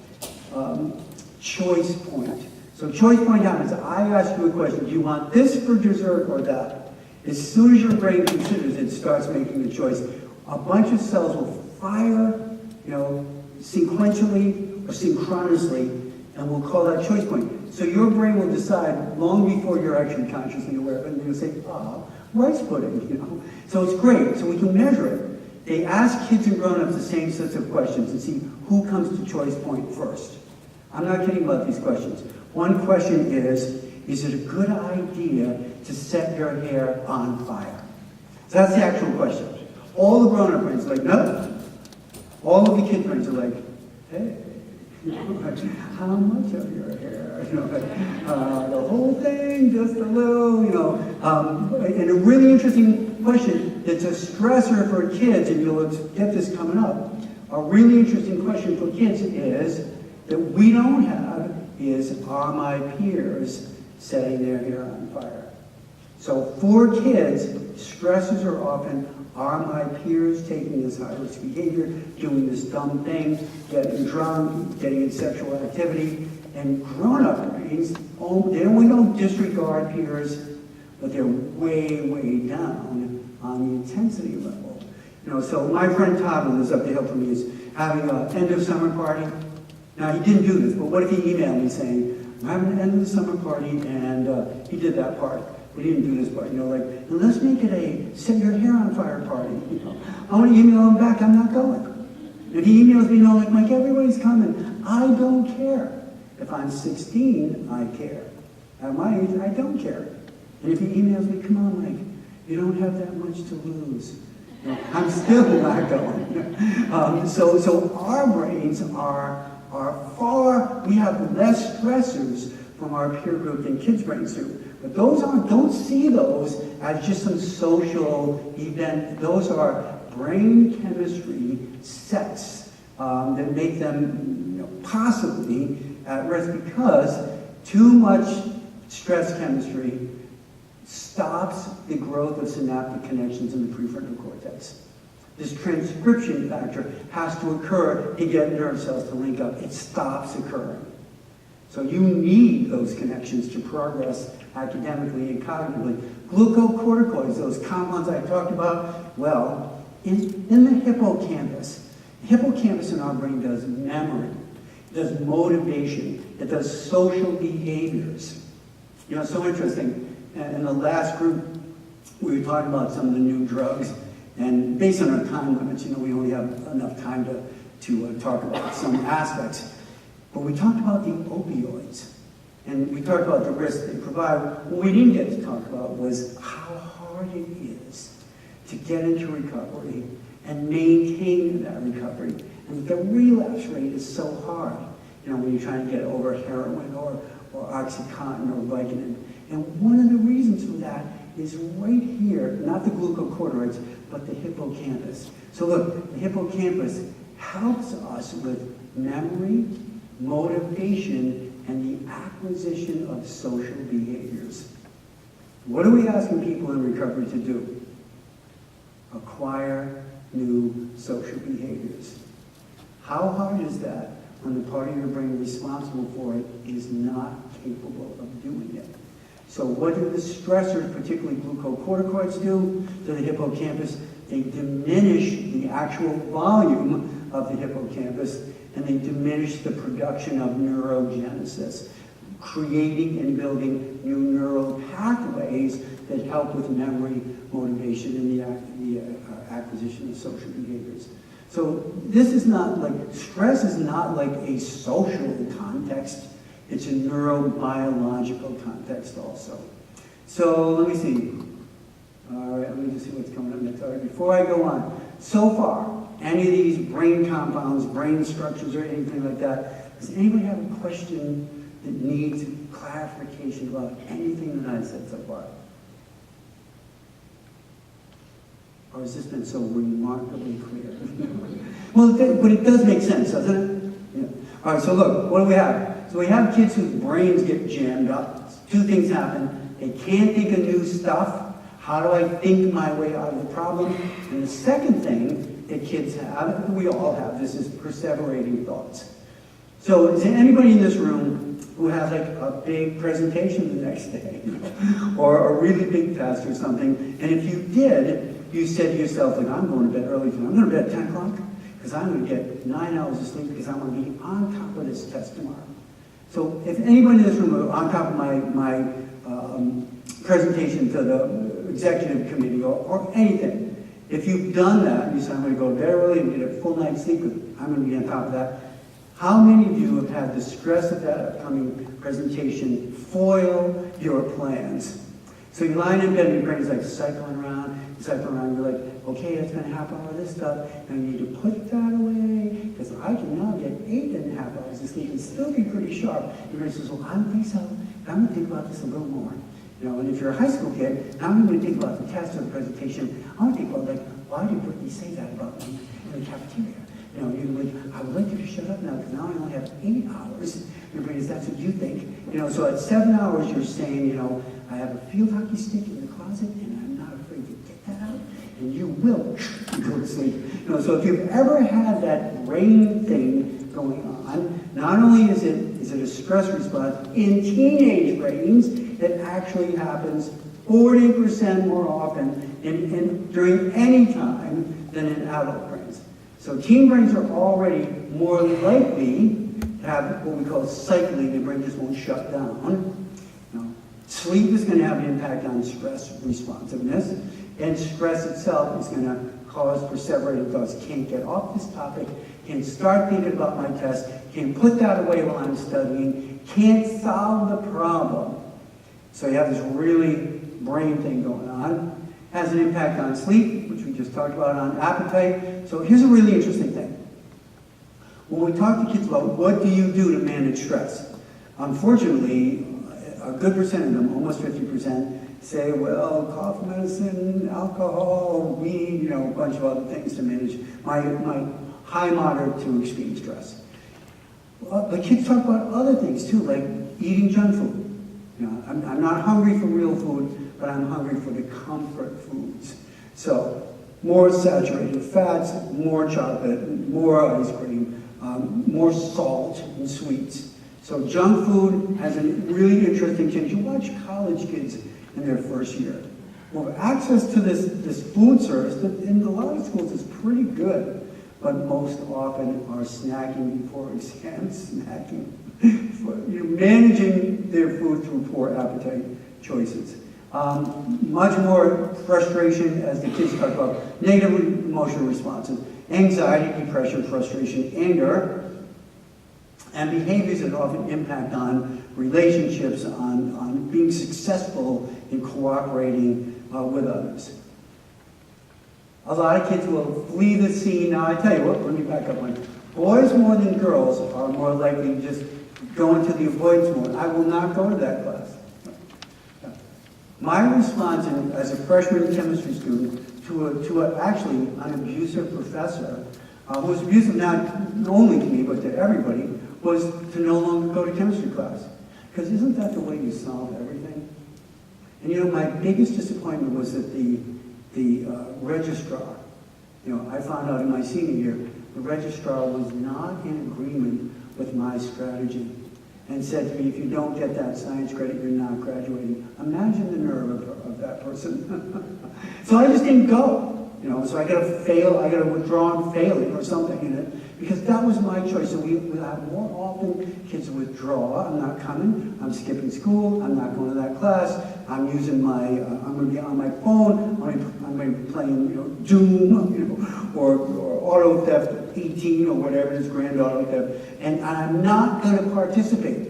choice point. So choice point happens. I ask you a question. Do you want this for dessert or that? As soon as your brain considers it, starts making the choice. A bunch of cells will fire, you know, sequentially or synchronously, and we'll call that choice point. So your brain will decide long before you're actually consciously aware of it, and you'll say, rice pudding, you know. So it's great, so we can measure it. They ask kids and grown-ups the same sets of questions and see who comes to choice point first. I'm not kidding about these questions. One question is it a good idea to set your hair on fire? So that's the actual question. All the grown-up brains are like, no. All of the kid brains are like, hey, how much of your hair? You know, the whole thing, just a little, you know. And a really interesting question that's a stressor for kids, and you'll get this coming up. A really interesting question for kids is that we don't have is, are my peers setting their hair on fire? So for kids, stressors are often, are my peers taking this high-risk behavior, doing this dumb thing, getting drunk, getting in sexual activity? And grown-up brains, we don't disregard peers, but they're way, way down on the intensity level. You know, so my friend Todd, who lives up the hill from me, is having an end-of-summer party. Now, he didn't do this, but what if he emailed me saying, I'm having an end of the summer party, and he did that part, but he didn't do this part, like, and let's make it a set your hair on fire party, I want to email him back, I'm not going. If he emails me, like, Mike, everybody's coming, I don't care. If I'm 16, I care. At my age, I don't care. And if he emails me, come on, Mike, you don't have that much to lose. I'm still not going. So our brains are far, we have less stressors from our peer group than kids' brains do. But don't see those as just some social event. Those are brain chemistry sets that make them possibly at risk because too much stress chemistry stops the growth of synaptic connections in the prefrontal cortex. This transcription factor has to occur to get nerve cells to link up. It stops occurring. So you need those connections to progress academically and cognitively. Glucocorticoids, those compounds I talked about, well, in the hippocampus in our brain does memory, it does motivation, it does social behaviors. It's so interesting. In the last group, we were talking about some of the new drugs, and based on our time limits, we only have enough time to talk about some aspects. But we talked about the opioids, and we talked about the risks they provide. What we didn't get to talk about was how hard it is to get into recovery and maintain that recovery. And the relapse rate is so hard, when you're trying to get over heroin or Oxycontin or Vicodin. And one of the reasons for that is right here, not the glucocorticoids, but the hippocampus. So look, the hippocampus helps us with memory, motivation, and the acquisition of social behaviors. What are we asking people in recovery to do? Acquire new social behaviors. How hard is that when the part of your brain responsible for it is not capable of doing it? So what do the stressors, particularly glucocorticoids, do to the hippocampus? They diminish the actual volume of the hippocampus, and they diminish the production of neurogenesis, creating and building new neural pathways that help with memory, motivation, and the acquisition of social behaviors. So this is not stress is not like a social context. It's a neurobiological context also. So let me see. All right, let me just see what's coming up next. All right, before I go on, so far, any of these brain compounds, brain structures, or anything like that, does anybody have a question that needs clarification about anything that I've said so far? Or has this been so remarkably clear? Well, but it does make sense, doesn't it? Yeah. All right, so look, what do we have? So we have kids whose brains get jammed up. Two things happen. They can't think of new stuff. How do I think my way out of the problem? And the second thing that kids have, we all have, this is perseverating thoughts. So is there anybody in this room who has a big presentation the next day? Or a really big test or something? And if you did, you said to yourself, I'm going to bed early tonight. I'm going to bed at 10 o'clock because I'm going to get 9 hours of sleep because I want to be on top of this test tomorrow. So if anybody in this room, on top of my presentation to the executive committee or anything, if you've done that, and you say, I'm going to go to bed early and get a full night's sleep, I'm going to be on top of that, how many of you have had the stress of that upcoming presentation foil your plans? So you're lying in bed and your brain's cycling around, you're like, okay, it's going to happen all this stuff, and I need to put that away, because I can now get 8.5 hours of sleep and still be pretty sharp. Your brain says, well, I don't think so, but I'm going to think about this a little more. And if you're a high school kid, now I'm going to think about the test or the presentation. I want to think about, why did Brittany say that about me in the cafeteria? You're like, I would like you to shut up now, because now I only have 8 hours. Your brain is, that's what you think. So at 7 hours, you're saying, I have a field hockey stick in the closet, and I'm not afraid to get that out, and you will go to sleep. So if you've ever had that brain thing going on, not only is it a stress response, in teenage brains, it actually happens 40% more often during any time than in adult brains. So teen brains are already more likely have what we call cycling, their brain just won't shut down. Sleep is going to have an impact on stress responsiveness, and stress itself is going to cause perseverating thoughts. Can't get off this topic, can't start thinking about my test, can't put that away while I'm studying, can't solve the problem. So you have this really brain thing going on. Has an impact on sleep, which we just talked about, on appetite. So here's a really interesting thing. When we talk to kids about what do you do to manage stress, unfortunately, a good percent of them, almost 50%, say, well, cough medicine, alcohol, weed, a bunch of other things to manage my high, moderate to extreme stress. Well, the kids talk about other things too, like eating junk food. I'm not hungry for real food, but I'm hungry for the comfort foods. So, more saturated fats, more chocolate, more ice cream, more salt and sweets. So junk food has a really interesting change. You watch college kids in their first year. Well, access to this food service in a lot of schools is pretty good, but most often are snacking before exams, managing their food through poor appetite choices. Much more frustration, as the kids talk about, negative emotional responses, anxiety, depression, frustration, anger, and behaviors that often impact on relationships, on being successful in cooperating with others. A lot of kids will flee the scene. Now, I tell you what, let me back up one. Boys more than girls are more likely to just go into the avoidance mode. I will not go to that class. My response as a freshman chemistry student to actually an abusive professor, who was abusive not only to me, but to everybody, was to no longer go to chemistry class. Because isn't that the way you solve everything? And my biggest disappointment was that the registrar, I found out in my senior year, the registrar was not in agreement with my strategy and said to me, if you don't get that science credit, you're not graduating. Imagine the nerve of that person. So I just didn't go. So I got to withdraw and fail it or something in it, because that was my choice. So we have more often kids withdraw. I'm not coming. I'm skipping school. I'm not going to that class. I'm using I'm going to be on my phone. I'm going to be playing, Doom, or Auto Theft 18 or whatever it is, Grand Auto Theft, and I'm not going to participate.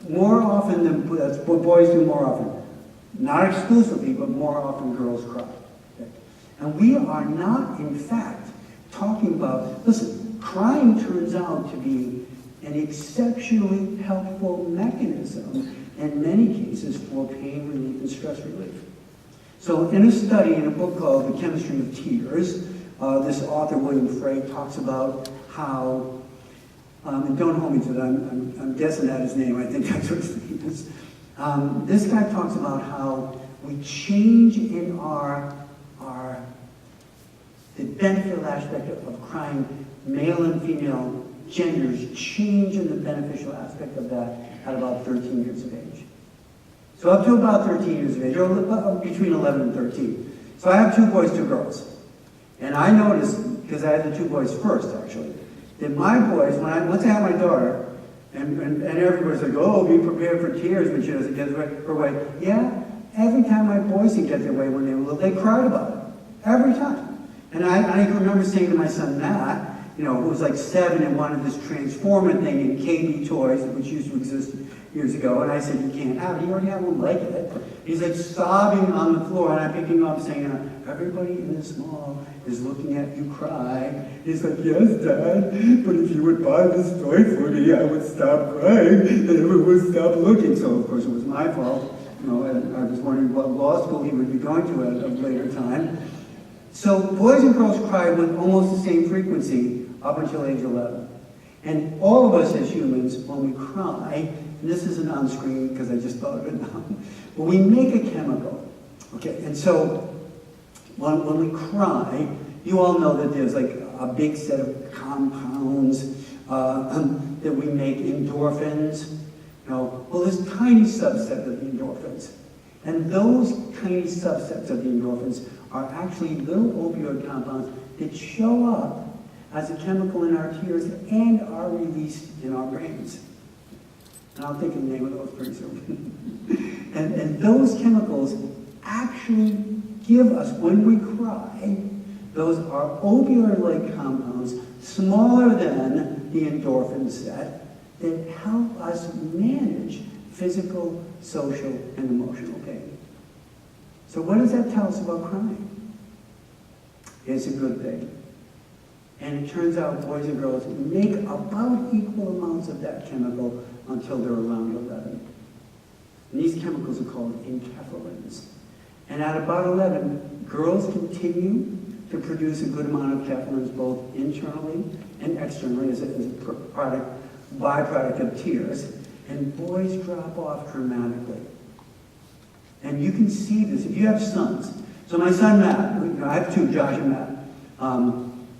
More often than that's what boys do more often. Not exclusively, but more often girls cry. And we are not, in fact, talking about, listen, crying turns out to be an exceptionally helpful mechanism in many cases for pain relief and stress relief. So in a study, in a book called The Chemistry of Tears, this author, William Frey, talks about how, and don't hold me to that, I'm guessing at his name, I think that's what his name is. This guy talks about how we change in the beneficial aspect of crying, male and female genders change in the beneficial aspect of that at about 13 years of age. So up to about 13 years of age, or between 11 and 13. So I have 2 boys, 2 girls. And I noticed, because I had the 2 boys first actually, that my boys, once I had my daughter, and everybody's like, oh, be prepared for tears when she doesn't get her way. Yeah, every time my boys didn't get their way when they were little, they cried about it. Every time. And I remember saying to my son Matt, who was like 7 and wanted this transformer thing in KB Toys, which used to exist years ago, and I said, you can't have it. You already have one like it. He's like sobbing on the floor, and I picked him up saying, everybody in this mall is looking at you cry. He's like, yes, Dad, but if you would buy this toy for me, I would stop crying, and everyone would stop looking. So, of course, it was my fault. And I was wondering what law school he would be going to at a later time. So boys and girls cry with almost the same frequency up until age 11. And all of us as humans, when we cry, and this isn't on screen because I just thought of it now, but we make a chemical. Okay, and so when we cry, you all know that there's like a big set of compounds that we make, endorphins. Well, there's a tiny subset of the endorphins. And those tiny subsets of the endorphins are actually little opioid compounds that show up as a chemical in our tears and are released in our brains. And I'll think of the name of those pretty soon. and those chemicals actually give us, when we cry, those are opioid-like compounds, smaller than the endorphin set, that help us manage physical, social, and emotional pain. So what does that tell us about crying? It's a good thing. And it turns out boys and girls make about equal amounts of that chemical until they're around 11. And these chemicals are called enkephalins. And at about 11, girls continue to produce a good amount of enkephalins both internally and externally as a byproduct of tears. And boys drop off dramatically. And you can see this if you have sons. So my son Matt, I have two, Josh and Matt.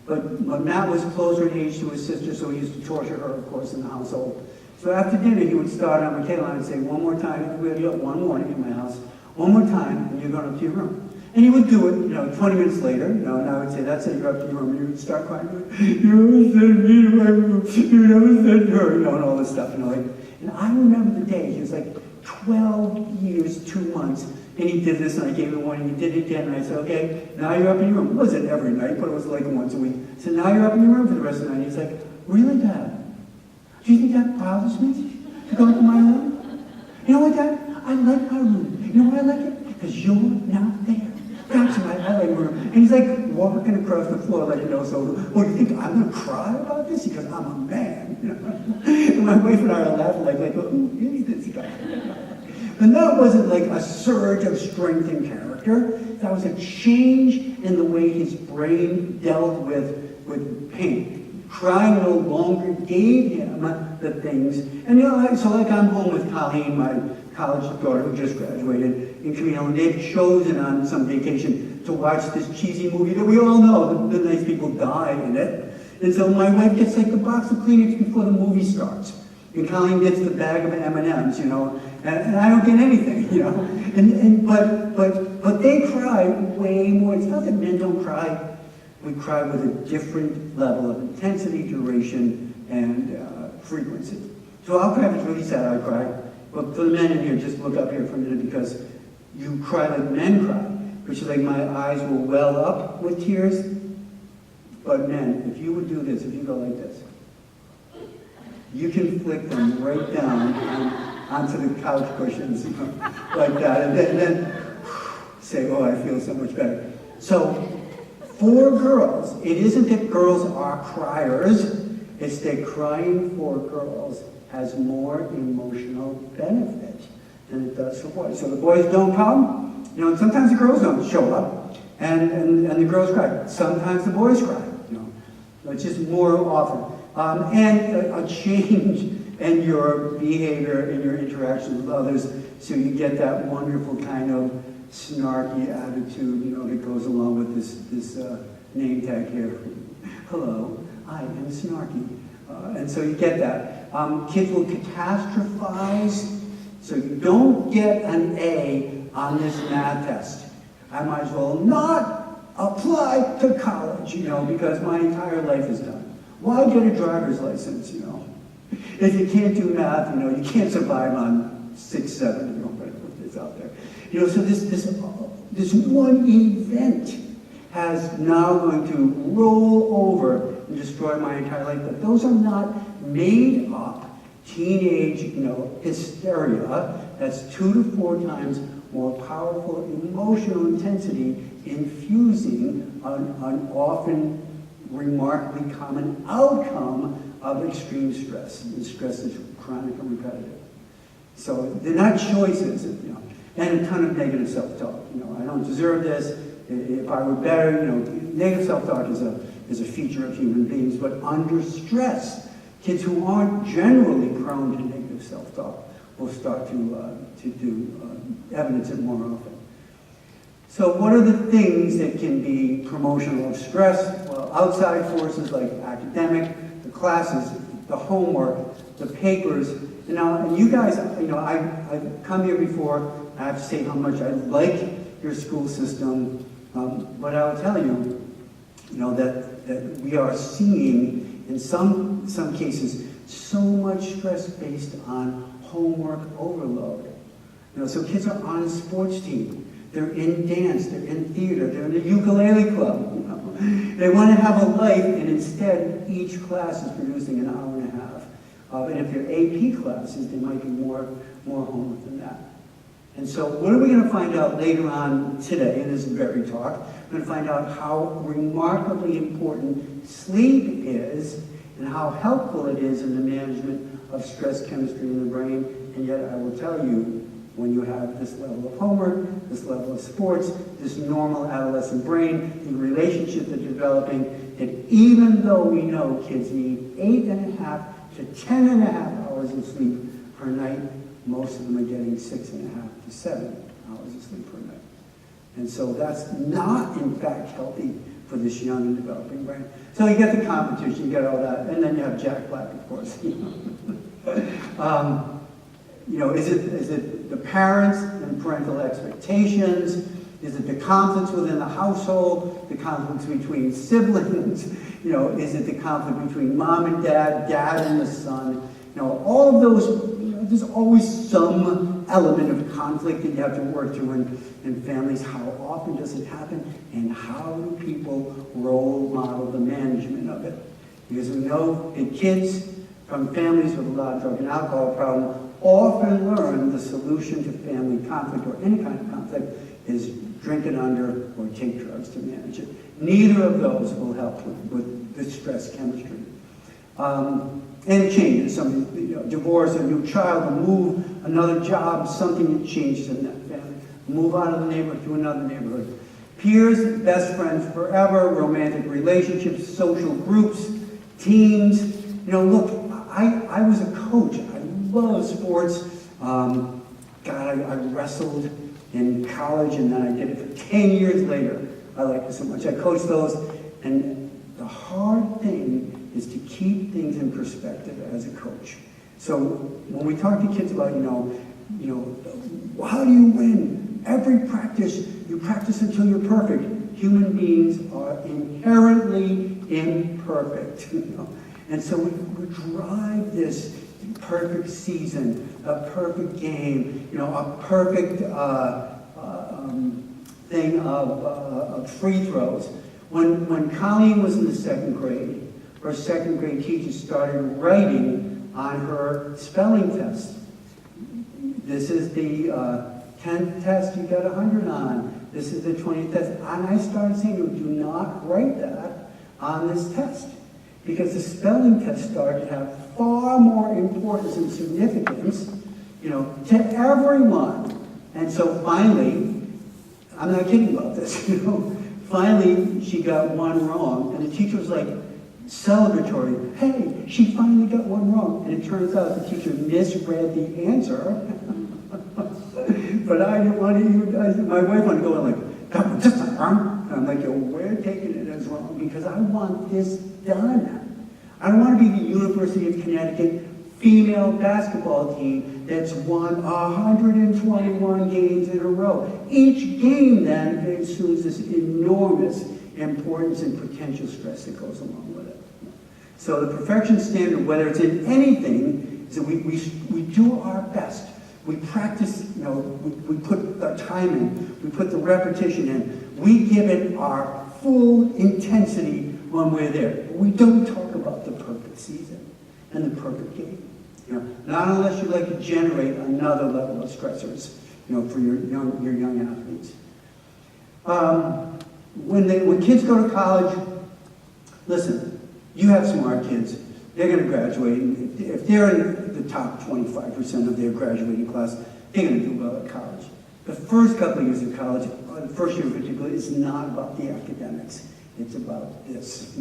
But Matt was closer in age to his sister, so he used to torture her, of course, in the household. So after dinner, he would start on Michaela and say, one more time, we had to one morning in my house, one more time, and you're going up to your room. And he would do it, 20 minutes later, and I would say, that's it, you're up to your room, and he would start crying, you never sent me to my room, you never sent her, and all this stuff, And I remember the day, he was like 12 years, 2 months, and he did this, and I gave him one, and he did it again, and I said, okay, now you're up in your room. It wasn't every night, but it was like once a week. So now you're up in your room for the rest of the night. He's like, really, Dad? Do you think that bothers me to go to my room? You know what, Dad? I like my room. You know why I like it? Because you're not there. That's why I like my room. And he's like walking across the floor like, so, oh, you think I'm going to cry about this? Because I'm a man. And my wife and I are laughing like who is this guy? And that wasn't like a surge of strength and character. That was a change in the way his brain dealt with pain. Crying no longer gave him the things. And so like I'm home with Colleen, my college daughter who just graduated, and Camille, and they've chosen on some vacation to watch this cheesy movie that we all know, the nice people die in it. And so my wife gets like the box of Kleenex before the movie starts. And Colleen gets the bag of M&Ms, and I don't get anything, But they cry way more. It's not that men don't cry. We cry with a different level of intensity, duration, and frequency. So I'll cry if it's really sad, I cry. But for the men in here, just look up here for a minute because you cry like men cry, which is like my eyes will well up with tears. But men, if you would do this, if you go like this, you can flick them right down onto the couch cushions like that, and then say, oh, I feel so much better. So for girls, it isn't that girls are criers, it's that crying for girls has more emotional benefit than it does for boys. So the boys don't come, and sometimes the girls don't show up, and the girls cry. Sometimes the boys cry, It's just more often. And a change in your behavior, in your interaction with others, so you get that wonderful kind of snarky attitude, that goes along with this name tag here. Hello, I am snarky. And so you get that. Kids will catastrophize, so you don't get an A on this math test. I might as well not apply to college, because my entire life is done. Why get a driver's license, If you can't do math, you can't survive on 6, 7, whatever it is out there. So this one event has now going to roll over and destroy my entire life. But those are not made up teenage, hysteria. That's 2 to 4 times more powerful emotional intensity infusing an often remarkably common outcome of extreme stress. And stress is chronic and repetitive. So they're not choices, and a ton of negative self-talk. I don't deserve this. If I were better, negative self-talk is a feature of human beings. But under stress, kids who aren't generally prone to negative self-talk will start to evidence it more often. So what are the things that can be promotional of stress? Well, outside forces like academic, the classes, the homework, the papers. And you guys, I've come here before. I have to say how much I like your school system. But I'll tell you, that we are seeing in some cases so much stress based on homework overload. So kids are on a sports team, they're in dance, they're in theater, they're in a ukulele club. They want to have a life, and instead each class is producing an hour and a half. And if they're AP classes, there might be more homework than that. And so what are we going to find out later on today in this very talk? We're going to find out how remarkably important sleep is and how helpful it is in the management of stress chemistry in the brain. And yet I will tell you, when you have this level of homework, this level of sports, this normal adolescent brain, the relationships that are developing, that even though we know kids need 8.5 to 10.5 hours of sleep per night, most of them are getting 6.5 to 7 hours of sleep per night. And so that's not, in fact, healthy for this young and developing brain. So you get the competition, you get all that, and then you have Jack Black, of course. Is it the parents and parental expectations? Is it the conflicts within the household? The conflicts between siblings? Is it the conflict between mom and dad, dad and the son? All of those. There's always some element of conflict that you have to work through in families. How often does it happen? And how do people role model the management of it? Because we know that kids from families with a lot of drug and alcohol problem often learn the solution to family conflict or any kind of conflict is drink it under or take drugs to manage it. Neither of those will help with the stress chemistry. And changes, divorce, a new child, a move, another job, something that changes in that family. Move out of the neighborhood to another neighborhood. Peers, best friends forever, romantic relationships, social groups, teams. Look, I was a coach. I love sports. I wrestled in college, and then I did it for 10 years later. I liked it so much. I coached those, and the hard thing is to keep things in perspective as a coach. So when we talk to kids about, how do you win? Every practice, you practice until you're perfect. Human beings are inherently imperfect. And so we drive this perfect season, a perfect game, a perfect thing of free throws. When Colleen was in the second grade, her second grade teacher started writing on her spelling test. This is the 10th test you got 100 on. This is the 20th test. And I started saying to her, do not write that on this test. Because the spelling test started to have far more importance and significance, to everyone. And so finally, I'm not kidding about this, finally she got one wrong. And the teacher was like, celebratory, hey, she finally got one wrong. And it turns out the teacher misread the answer. But I didn't want to even, my wife wanted to go like, that was just wrong. And I'm like, we're taking it as wrong because I want this done. I don't want to be the University of Connecticut female basketball team that's won 121 games in a row. Each game then assumes this enormous importance and potential stress that goes along with it. So the perfection standard, whether it's in anything, is that we do our best. We practice, we put the time in, we put the repetition in, we give it our full intensity when we're there. But we don't talk about the perfect season and the perfect game. Not unless you like to generate another level of stressors, for your young athletes. When kids go to college, listen, you have smart kids. They're going to graduate. If they're in the top 25% of their graduating class, they're going to do well at college. The first couple of years of college, the first year in particular, is not about the academics. It's about this.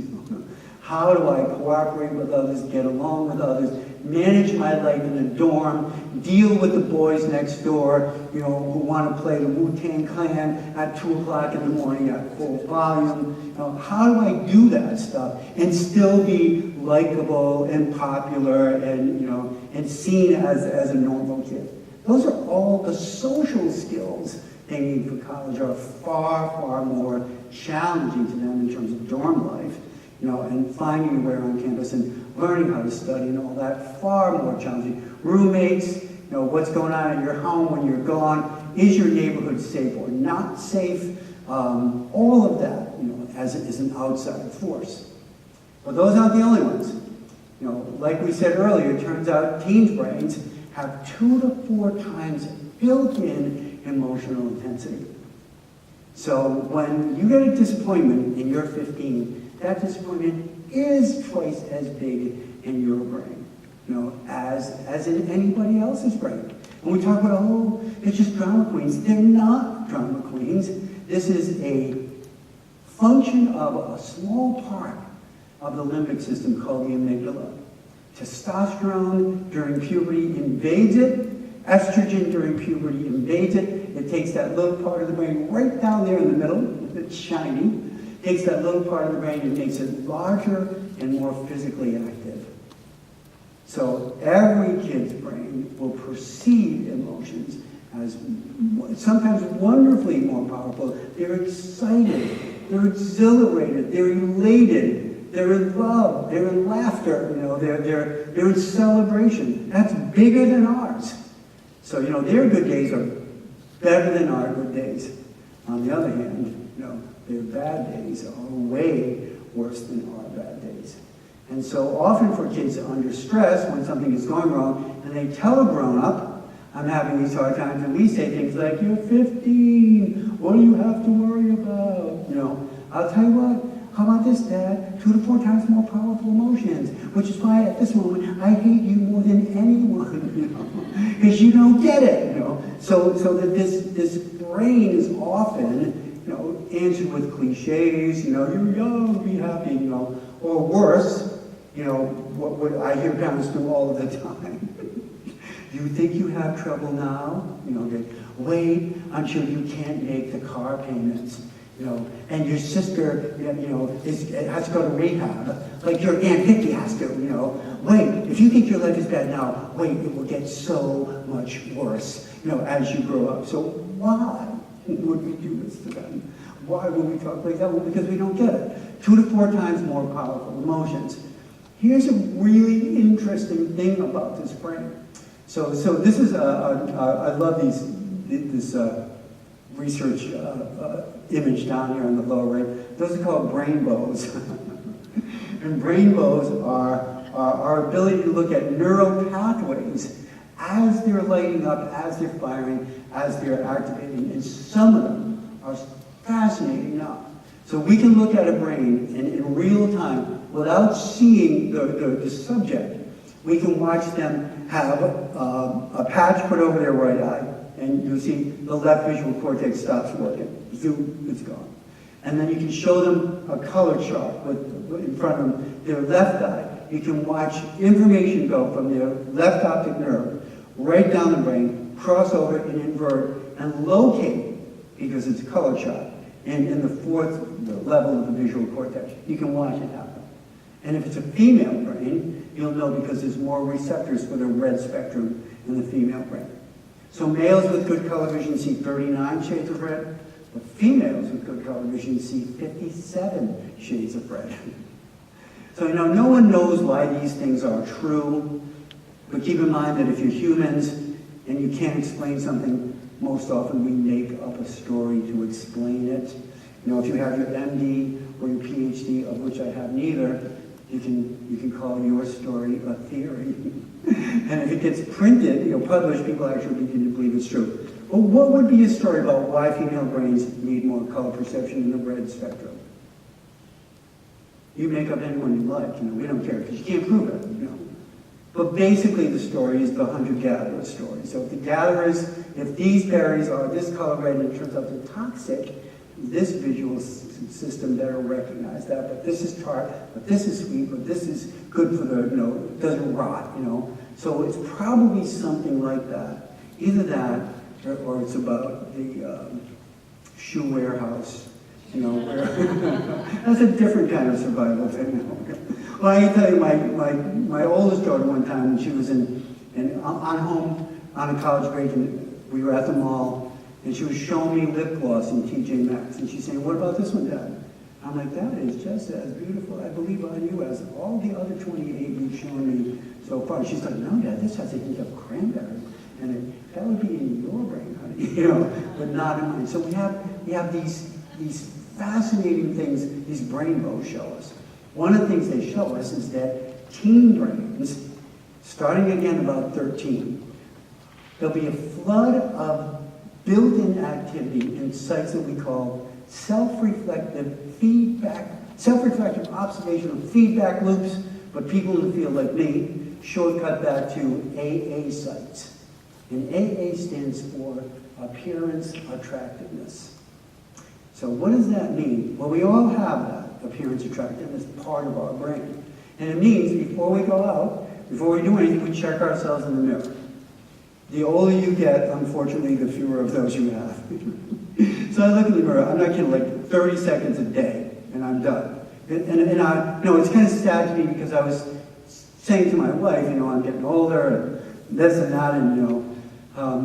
How do I cooperate with others, get along with others, manage my life in a dorm, deal with the boys next door, who want to play the Wu-Tang Clan at 2 o'clock in the morning at full volume. How do I do that stuff and still be likable and popular and seen as a normal kid? Those are all the social skills they need for college are far, far more challenging to them in terms of dorm life, and finding your way on campus and learning how to study and all that, far more challenging. Roommates, what's going on at your home when you're gone, is your neighborhood safe or not safe, all of that, as an outside force. But those aren't the only ones. Like we said earlier, it turns out teens' brains have 2 to 4 times built-in emotional intensity. So when you get a disappointment and you're 15, that disappointment is twice as big in your brain, as in anybody else's brain. When we talk about, oh, it's just drama queens, they're not drama queens. This is a function of a small part of the limbic system called the amygdala. Testosterone during puberty invades it. Estrogen during puberty invades it. It takes that little part of the brain right down there in the middle, it's shiny, takes that little part of the brain and makes it larger and more physically active. So every kid's brain will perceive emotions as sometimes wonderfully more powerful. They're excited, they're exhilarated, they're elated, they're in love, they're in laughter, they're in celebration. That's bigger than ours. So, their good days are better than our good days. On the other hand, their bad days are way worse than our bad days. And so often for kids under stress, when something is going wrong, and they tell a grown-up, I'm having these hard times, and we say things like, you're 15, what do you have to worry about? I'll tell you what, how about this, Dad? 2 to 4 times more powerful emotions, which is why at this moment I hate you more than anyone, because you don't get it, So that this brain is often, answered with cliches, you're young, be happy, or worse, what I hear parents do all of the time. You think you have trouble now? Wait until you can't make the car payments. And your sister, has to go to rehab, like your Aunt Vicky has to, Wait, if you think your life is bad now, wait, it will get so much worse, as you grow up. So why would we do this to them? Why would we talk like that? Well, because we don't get it. 2 to 4 times more powerful emotions. Here's a really interesting thing about this brain. So this is, I love this research image down here on the lower right. Those are called brain bows. And brain bows are our ability to look at neural pathways as they're lighting up, as they're firing, as they're activating. And some of them are fascinating enough. So we can look at a brain and in real time, without seeing the subject, we can watch them have a patch put over their right eye, and you'll see the left visual cortex stops working. Zoom, it's gone. And then you can show them a color chart in front of them, their left eye. You can watch information go from their left optic nerve right down the brain, cross over and invert, and locate, because it's a color chart, and in the 4th level of the visual cortex. You can watch it happen. And if it's a female brain, you'll know because there's more receptors for the red spectrum in the female brain. So males with good color vision see 39 shades of red, but females with good color vision see 57 shades of red. So no one knows why these things are true, but keep in mind that if you're humans and you can't explain something, most often we make up a story to explain it. If you have your MD or your PhD, of which I have neither, you can call your story a theory. And if it gets printed, published, people actually begin to believe it's true. But what would be a story about why female brains need more color perception in the red spectrum? You make up anyone you like, we don't care, because you can't prove it, But basically the story is the hunter-gatherer story. So if these berries are this color red and it turns out they're toxic, this visual system better recognize that, but this is tart, but this is sweet, but this is good for the, it doesn't rot, So it's probably something like that. Either that, or it's about the shoe warehouse, where that's a different kind of survival thing. Well, I can tell you, my oldest daughter one time, when she was on a college break, and we were at the mall, And she was showing me lip gloss in TJ Maxx, and she's saying, what about this one, Dad? I'm like, that is just as beautiful, I believe, on you as all the other 28 you've shown me so far. She's like, no, Dad, this has a hint of cranberry, and that would be in your brain, honey, you know, but not in mine. So we have these fascinating things these brainbows show us. One of the things they show us is that teen brains, starting again about 13, there'll be a flood of built-in activity in sites that we call self-reflective observational feedback loops, but people in the field like me shortcut that to AA sites. And AA stands for appearance attractiveness. So what does that mean? Well, we all have that appearance attractiveness part of our brain. And it means before we go out, before we do anything, we check ourselves in the mirror. The older you get, unfortunately, the fewer of those you have. So I look in the mirror, I'm not kidding, like 30 seconds a day, and I'm done. And I, you know, it's kind of sad to me because I was saying to my wife, you know, I'm getting older, and this and that, and you know,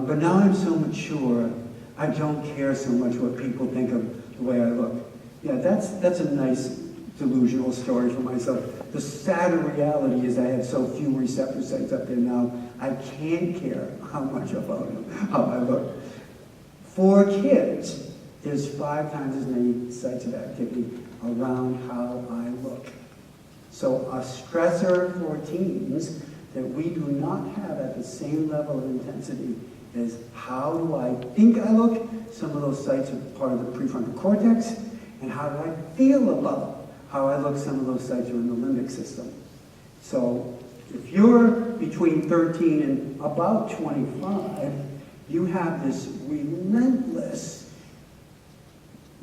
but now I'm so mature, I don't care so much what people think of the way I look. Yeah, that's a nice delusional story for myself. The sadder reality is I have so few receptor sites up there now, I can't care how much about how I look. For kids, there's 5 times as many sites of activity around how I look. So a stressor for teens that we do not have at the same level of intensity is how do I think I look? Some of those sites are part of the prefrontal cortex. And how do I feel about how I look? Some of those sites are in the limbic system. So if you're between 13 and about 25, you have this relentless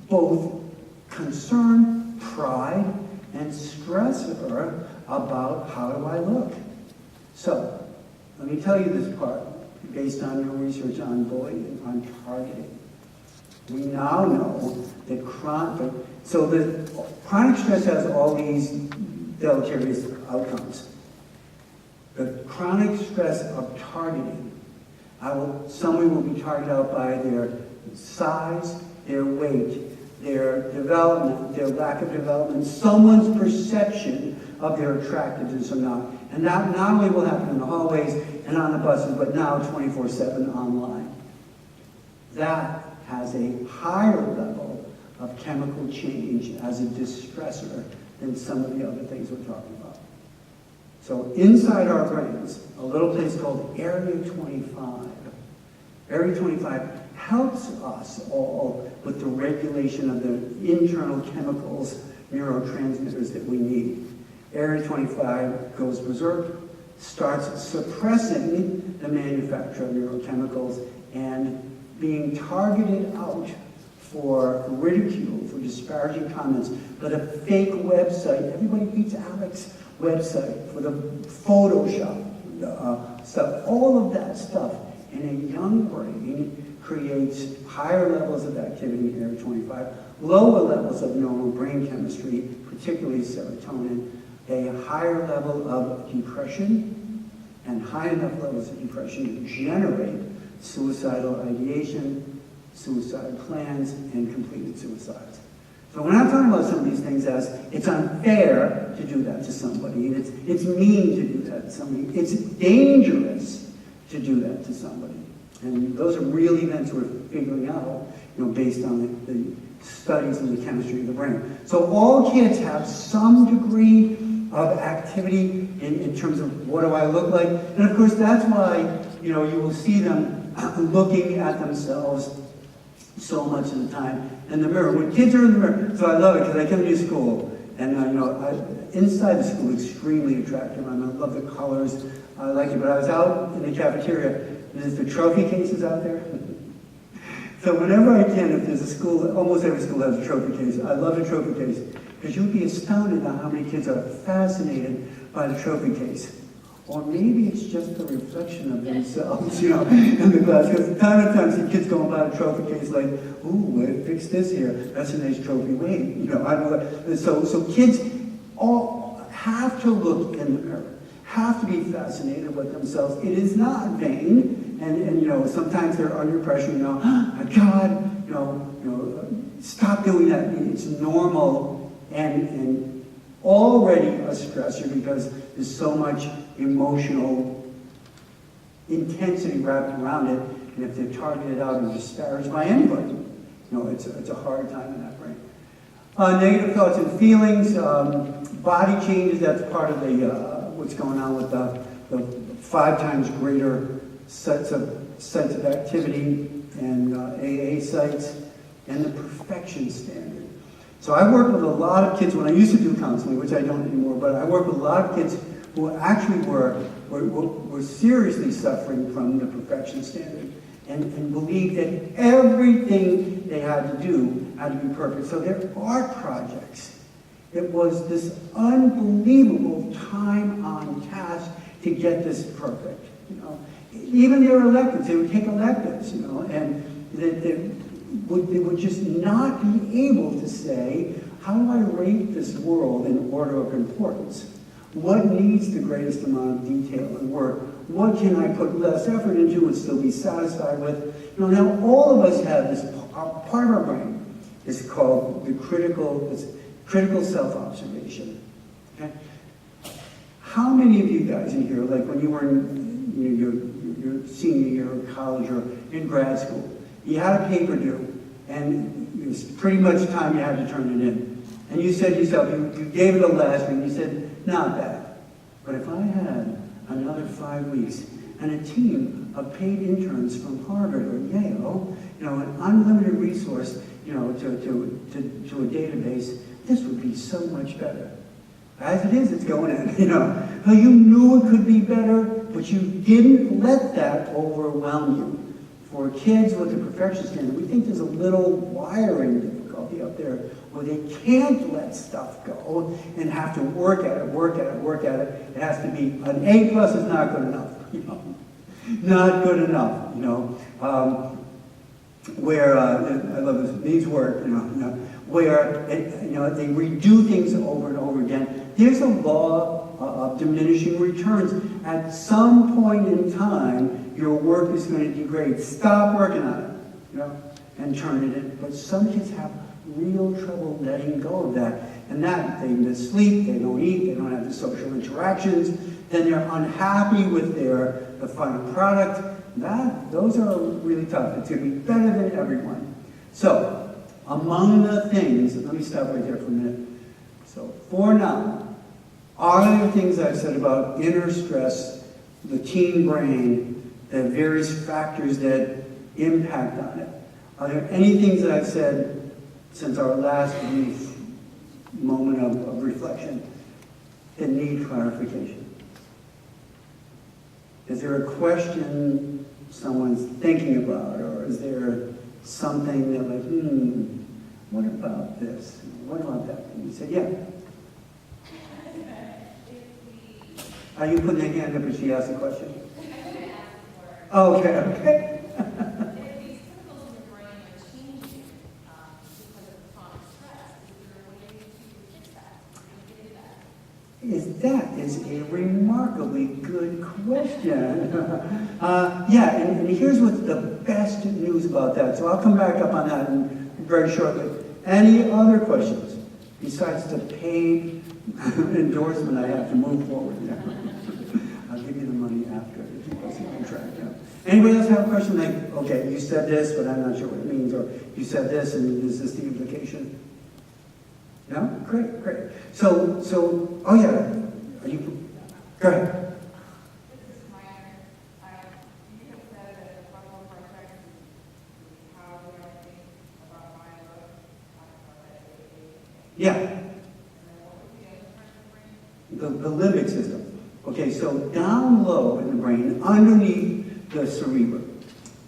both concern, pride, and stressor about how do I look. So let me tell you this part based on your research on bullying, on targeting. We now know that chronic stress has all these deleterious outcomes. The chronic stress of targeting, somebody will be targeted out by their size, their weight, their development, their lack of development, someone's perception of their attractiveness or not. And that not only will happen in the hallways and on the buses, but now 24/7 online. That has a higher level of chemical change as a distressor than some of the other things we're talking about. So inside our brains, a little place called Area 25. Area 25 helps us all with the regulation of the internal chemicals, neurotransmitters that we need. Area 25 goes berserk, starts suppressing the manufacture of neurochemicals and being targeted out for ridicule, for disparaging comments, but a fake website. Everybody beats Alex's website for the Photoshop stuff. All of that stuff in a young brain creates higher levels of activity in Area 25, lower levels of normal brain chemistry, particularly serotonin, a higher level of depression, and high enough levels of depression to generate suicidal ideation, suicide plans, and completed suicides. So when I'm talking about some of these things as it's unfair to do that to somebody, and it's mean to do that to somebody, it's dangerous to do that to somebody. And those are real events we're figuring out, you know, based on the studies in the chemistry of the brain. So all kids have some degree of activity in terms of what do I look like. And of course that's why, you know, you will see them looking at themselves so much of the time in the mirror. When kids are in the mirror, so I love it because I come to school and you know, inside the school extremely attractive. I love the colors. I like it. But I was out in the cafeteria. There's the trophy cases out there. So whenever I can, if there's a school, almost every school has a trophy case. I love a trophy case because you'd be astounded at how many kids are fascinated by the trophy case. Or maybe it's just a reflection of themselves, you know, in the class. Because time and time, see kids going by a trophy case like, ooh, I fixed this here. That's a nice trophy. Wait, you know, I know that. So kids all have to look in the mirror, have to be fascinated with themselves. It is not vain. And you know, sometimes they're under pressure, you know, I my God, stop doing that. It's normal and already a stressor because there's so much emotional intensity wrapped around it. And if they're targeted out and disparaged by anybody, it's a hard time in that brain. Negative thoughts and feelings, body changes, that's part of the what's going on with the 5 times greater sets of activity and AA sites, and the perfection standard. So I work with a lot of kids, when I used to do counseling, which I don't anymore, but I work with a lot of kids who actually were seriously suffering from the perfection standard and believed that everything they had to do had to be perfect. So their art projects, it was this unbelievable time on task to get this perfect. Even their electives, they would take electives, and they would just not be able to say, how do I rate this world in order of importance? What needs the greatest amount of detail and work? What can I put less effort into and still be satisfied with? Now all of us have this part of our brain is called the critical self-observation. Okay? How many of you guys in here, like when you were in your senior year of college or in grad school, you had a paper due, and it was pretty much time you had to turn it in. And you said to yourself, you gave it a last week, and you said, not bad. But if I had another 5 weeks and a team of paid interns from Harvard or Yale, an unlimited resource, to a database, this would be so much better. As it is, it's going in, You knew it could be better, but you didn't let that overwhelm you. For kids with the perfection standard, we think there's a little wiring difficulty up there where they can't let stuff go and have to work at it. It has to be an A+ is not good enough, not good enough, where I love these words, where they redo things over and over again. There's a law of diminishing returns. At some point in time, your work is going to degrade. Stop working on it, and turn it in. But some kids have real trouble letting go of that. And that they miss sleep, they don't eat, they don't have the social interactions, then they're unhappy with the final product. Those are really tough. It's going to be better than everyone. So, among the things, let me stop right there for a minute. So, for now, all of the things I've said about inner stress, the teen brain, the various factors that impact on it, are there any things that I've said since our last brief moment of reflection that need clarification? Is there a question someone's thinking about, or is there something that what about this? What about that? And you said, yeah. Are you putting your hand up if she asked a question? Oh, okay. That is a remarkably good question. Yeah, and here's what's the best news about that. So I'll come back up on that very shortly. Any other questions besides the paid endorsement I have to move forward? I'll give you the money after to keep us on track. Anybody else have a question like, okay, you said this, but I'm not sure what it means, or you said this, and is this the implication? No? Great. So, oh yeah. Go ahead. This is my you have said that the level of project is how do I think about my look, Yeah. and then what would be the other part of the brain? The limbic system. Okay, so down low in the brain, underneath the cerebrum,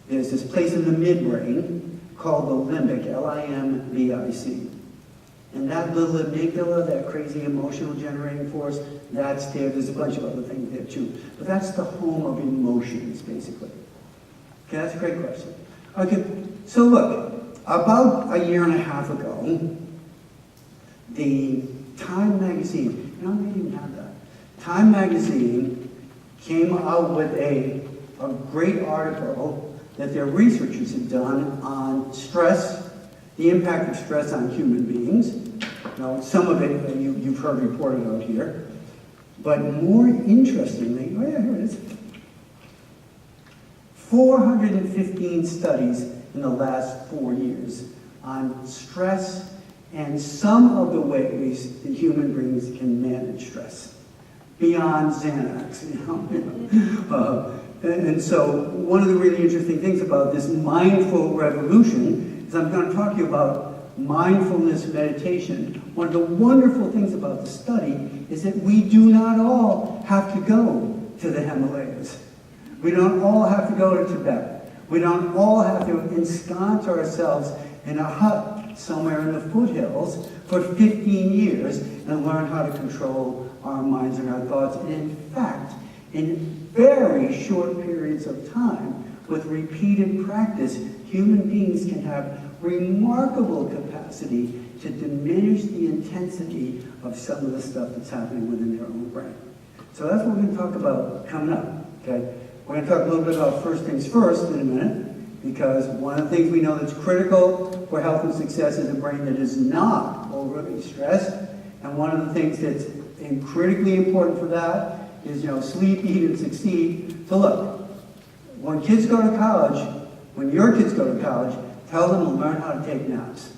there's this place in the midbrain called the limbic, L-I-M-B-I-C. And that little amygdala, that crazy emotional generating force, that's there. There's a bunch of other things there too. But that's the home of emotions, basically. Okay, that's a great question. Okay, so look, about a year and a half ago, the Time magazine, they didn't have that. Time magazine came out with a great article that their researchers have done on stress, the impact of stress on human beings. Now, some of it you've heard reported out here. But more interestingly, oh yeah, here it is. 415 studies in the last 4 years on stress and some of the ways that human beings can manage stress beyond Xanax, and so one of the really interesting things about this mindful revolution is I'm going to talk to you about mindfulness meditation. One of the wonderful things about the study is that we do not all have to go to the Himalayas. We don't all have to go to Tibet. We don't all have to ensconce ourselves in a hut somewhere in the foothills for 15 years and learn how to control our minds and our thoughts. And in fact, in very short periods of time, with repeated practice, human beings can have remarkable capacity to diminish the intensity of some of the stuff that's happening within their own brain. So that's what we're going to talk about coming up, okay? We're going to talk a little bit about first things first in a minute, because one of the things we know that's critical for health and success is a brain that is not overly stressed. And one of the things that's critically important for that is, sleep, eat, and succeed. So look, when kids go to college, when your kids go to college, tell them to learn how to take naps.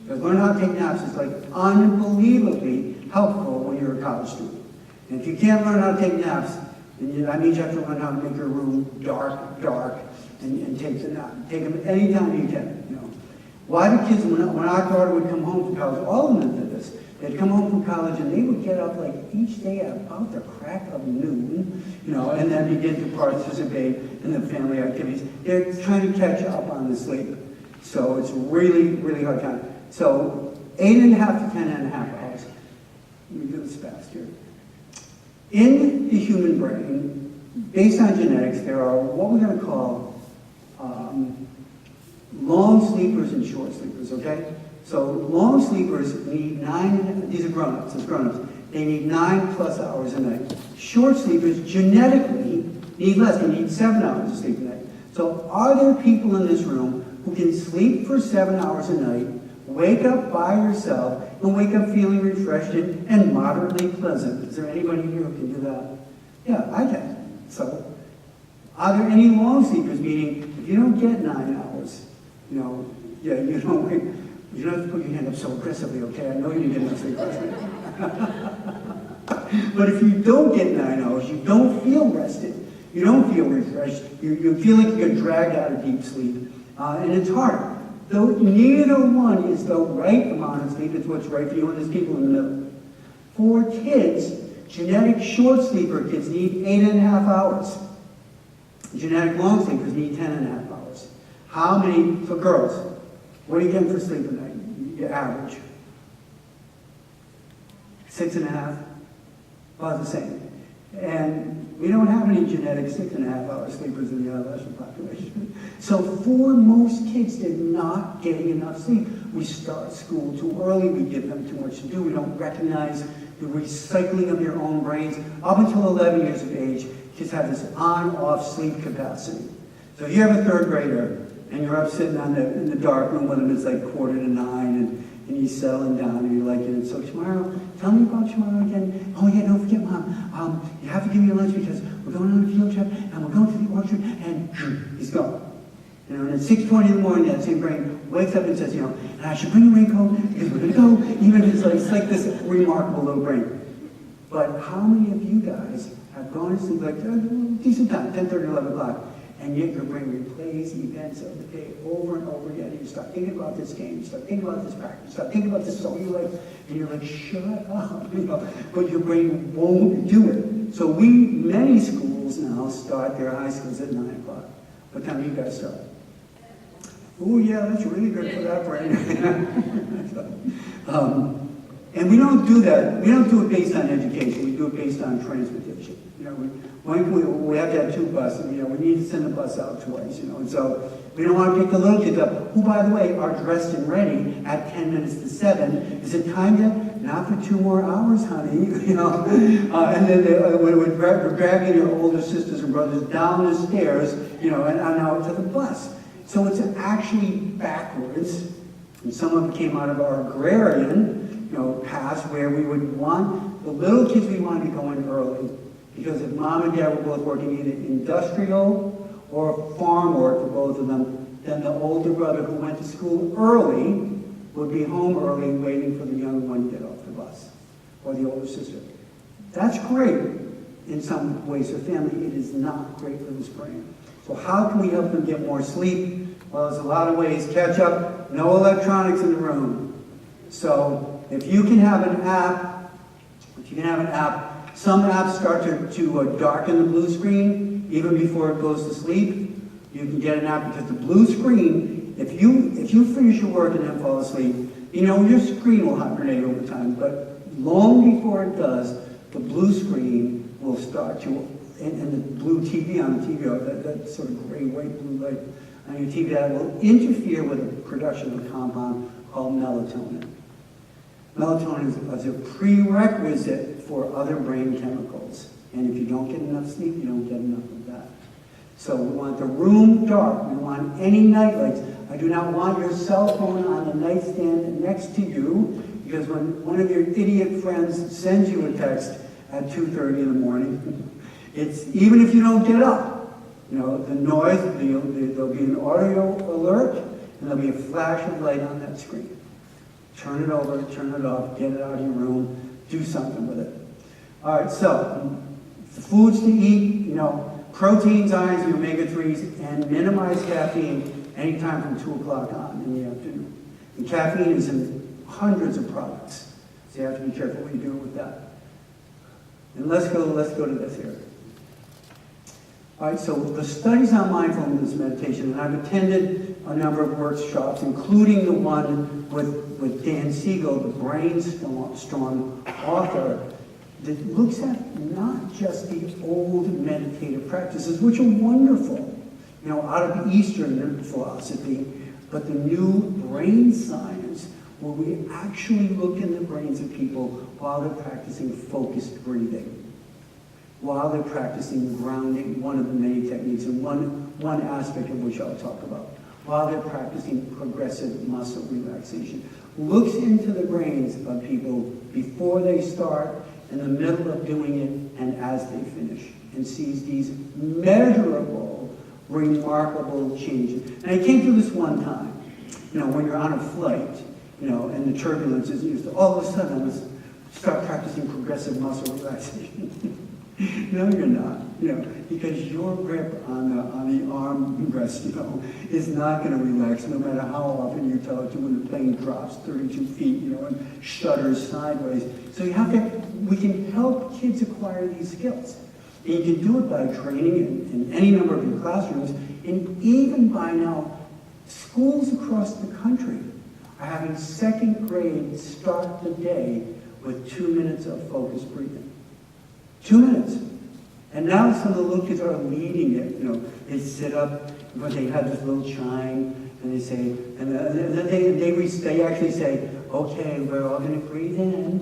Because learn how to take naps is like unbelievably helpful when you're a college student. And if you can't learn how to take naps, then that means you have to learn how to make your room dark, and take the nap. Take them anytime you can. Why do kids, when our daughter would come home from college, all of them did this. They'd come home from college and they would get up like each day at about the crack of noon, and then begin to participate in the family activities. They're trying to catch up on the sleep. So it's really, really hard time. So 8.5 to 10.5 hours. Let me do this fast here. In the human brain, based on genetics, there are what we're going to call long sleepers and short sleepers, okay? So long sleepers need 9, these are grown-ups, they need 9+ hours a night. Short sleepers genetically need less, they need 7 hours of sleep a night. So are there people in this room who can sleep for 7 hours a night, wake up by yourself, and wake up feeling refreshed and moderately pleasant? Is there anybody here who can do that? Yeah, I can. So are there any long sleepers, meaning if you don't get 9 hours, you don't wake. You don't have to put your hand up so aggressively, okay? I know you didn't get enough sleep last night. But if you don't get 9 hours, you don't feel rested. You don't feel refreshed. You feel like you get dragged out of deep sleep. And it's hard. Though neither one is the right amount of sleep. It's what's right for you, and there's people in the middle. For kids, genetic short sleeper kids need 8.5 hours. Genetic long sleepers need 10.5 hours. How many for girls? What are you getting for sleep a night? Your average. 6.5? About the same. And we don't have any genetic 6.5 hour sleepers in the adolescent population. So for most kids, they're not getting enough sleep. We start school too early, we give them too much to do, we don't recognize the recycling of their own brains. Up until 11 years of age, kids have this on-off sleep capacity. So if you have a third grader, and you're up sitting in the dark room with him, it's like 8:45, and he's settling down, and you're like, so tomorrow, tell me about tomorrow again. Oh yeah, don't forget, Mom, you have to give me your lunch because we're going on a field trip, and we're going to the orchard, and he's gone. And at 6:20 in the morning, that same brain wakes up and says, and I should bring a raincoat because we're going to go, even if it's like this remarkable little brain. But how many of you guys have gone to sleep like a decent time, 10:30, 11 o'clock, and yet your brain replays events of the day over and over again, and you start thinking about this game, you start thinking about this practice, you start thinking about this song you like, and you're like, shut up, but your brain won't do it. So many schools now start their high schools at 9 o'clock. What time do you guys start? Oh yeah, that's really good for that brain. And we don't do that, we don't do it based on education, we do it based on transportation. We have to have 2 buses, we need to send a bus out twice, and so We don't want to pick the little kids up, who, by the way, are dressed and ready at 10 minutes to 7. Is it time yet? Not for 2 more hours, honey. You know, and then we're dragging your older sisters and brothers down the stairs, you know, and out to the bus. So it's actually backwards. And some of it came out of our agrarian, you know, past, where we would want the little kids, we want to be going early, because if mom and dad were both working either industrial or farm work for both of them, then the older brother who went to school early would be home early waiting for the young one to get off the bus, or the older sister. That's great in some ways for family. It is not great for this brain. So how can we help them get more sleep? Well, there's a lot of ways. Catch up, no electronics in the room. So if you can have an app, some apps start to darken the blue screen even before it goes to sleep. You can get an app, because the blue screen, if you finish your work and then fall asleep, you know, your screen will hibernate over time, but long before it does, the blue screen will start to, and the blue TV on the TV, or that sort of gray-white blue light on your TV, that will interfere with the production of a compound called melatonin. Melatonin is a prerequisite for other brain chemicals. And if you don't get enough sleep, you don't get enough of that. So we want the room dark. We want any night lights. I do not want your cell phone on the nightstand next to you, because when one of your idiot friends sends you a text at 2:30 in the morning, it's, even if you don't get up, you know, the noise, there'll be an audio alert, and there'll be a flash of light on that screen. Turn it over, turn it off, get it out of your room, do something with it. All right, so the foods to eat, you know, proteins, ions, and omega-3s, and minimize caffeine anytime from 2 o'clock on in the afternoon. And caffeine is in hundreds of products, so you have to be careful what you do with that. And let's go to this here. All right, so the studies on mindfulness meditation, and I've attended a number of workshops, including the one with Dan Siegel, the Brainstorm author, that looks at not just the old meditative practices, which are wonderful, you know, out of Eastern philosophy, but the new brain science, where we actually look in the brains of people while they're practicing focused breathing, while they're practicing grounding, one of the many techniques, and one aspect of which I'll talk about, while they're practicing progressive muscle relaxation. Looks into the brains of people before they start, in the middle of doing it, and as they finish, and sees these measurable, remarkable changes. And I came through this one time, you know, when you're on a flight, you know, and the turbulence is used, all of a sudden I was start practicing progressive muscle relaxation. No, you're not, you know, because your grip on the arm rest, you know, is not going to relax no matter how often you tell it to when the plane drops 32 feet, you know, and shudders sideways. So you have to, we can help kids acquire these skills. And you can do it by training in any number of your classrooms, and even by now, schools across the country are having second grade start the day with 2 minutes of focused breathing. 2 minutes. And now some of the little kids are leading it, you know. They sit up, but they have this little chime, and they say, and then they actually say, okay, we're all going to breathe in,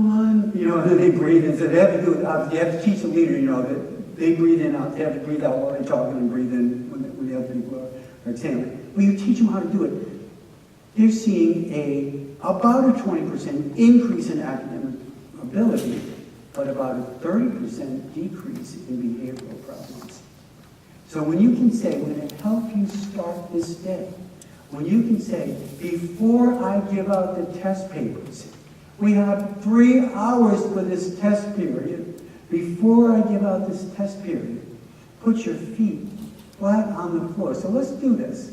one, you know, and then they breathe in. So they have to do it, they have to teach the leader, you know, that they breathe in, out, they have to breathe out while they're talking, and breathe in when the other people are examining. When you teach them how to do it, they're seeing about a 20% increase in academic ability, but about a 30% decrease in behavioral problems. So when you can say, when it helps you start this day, when you can say, before I give out the test papers, we have 3 hours for this test period. Before I give out this test period, put your feet flat on the floor. So let's do this.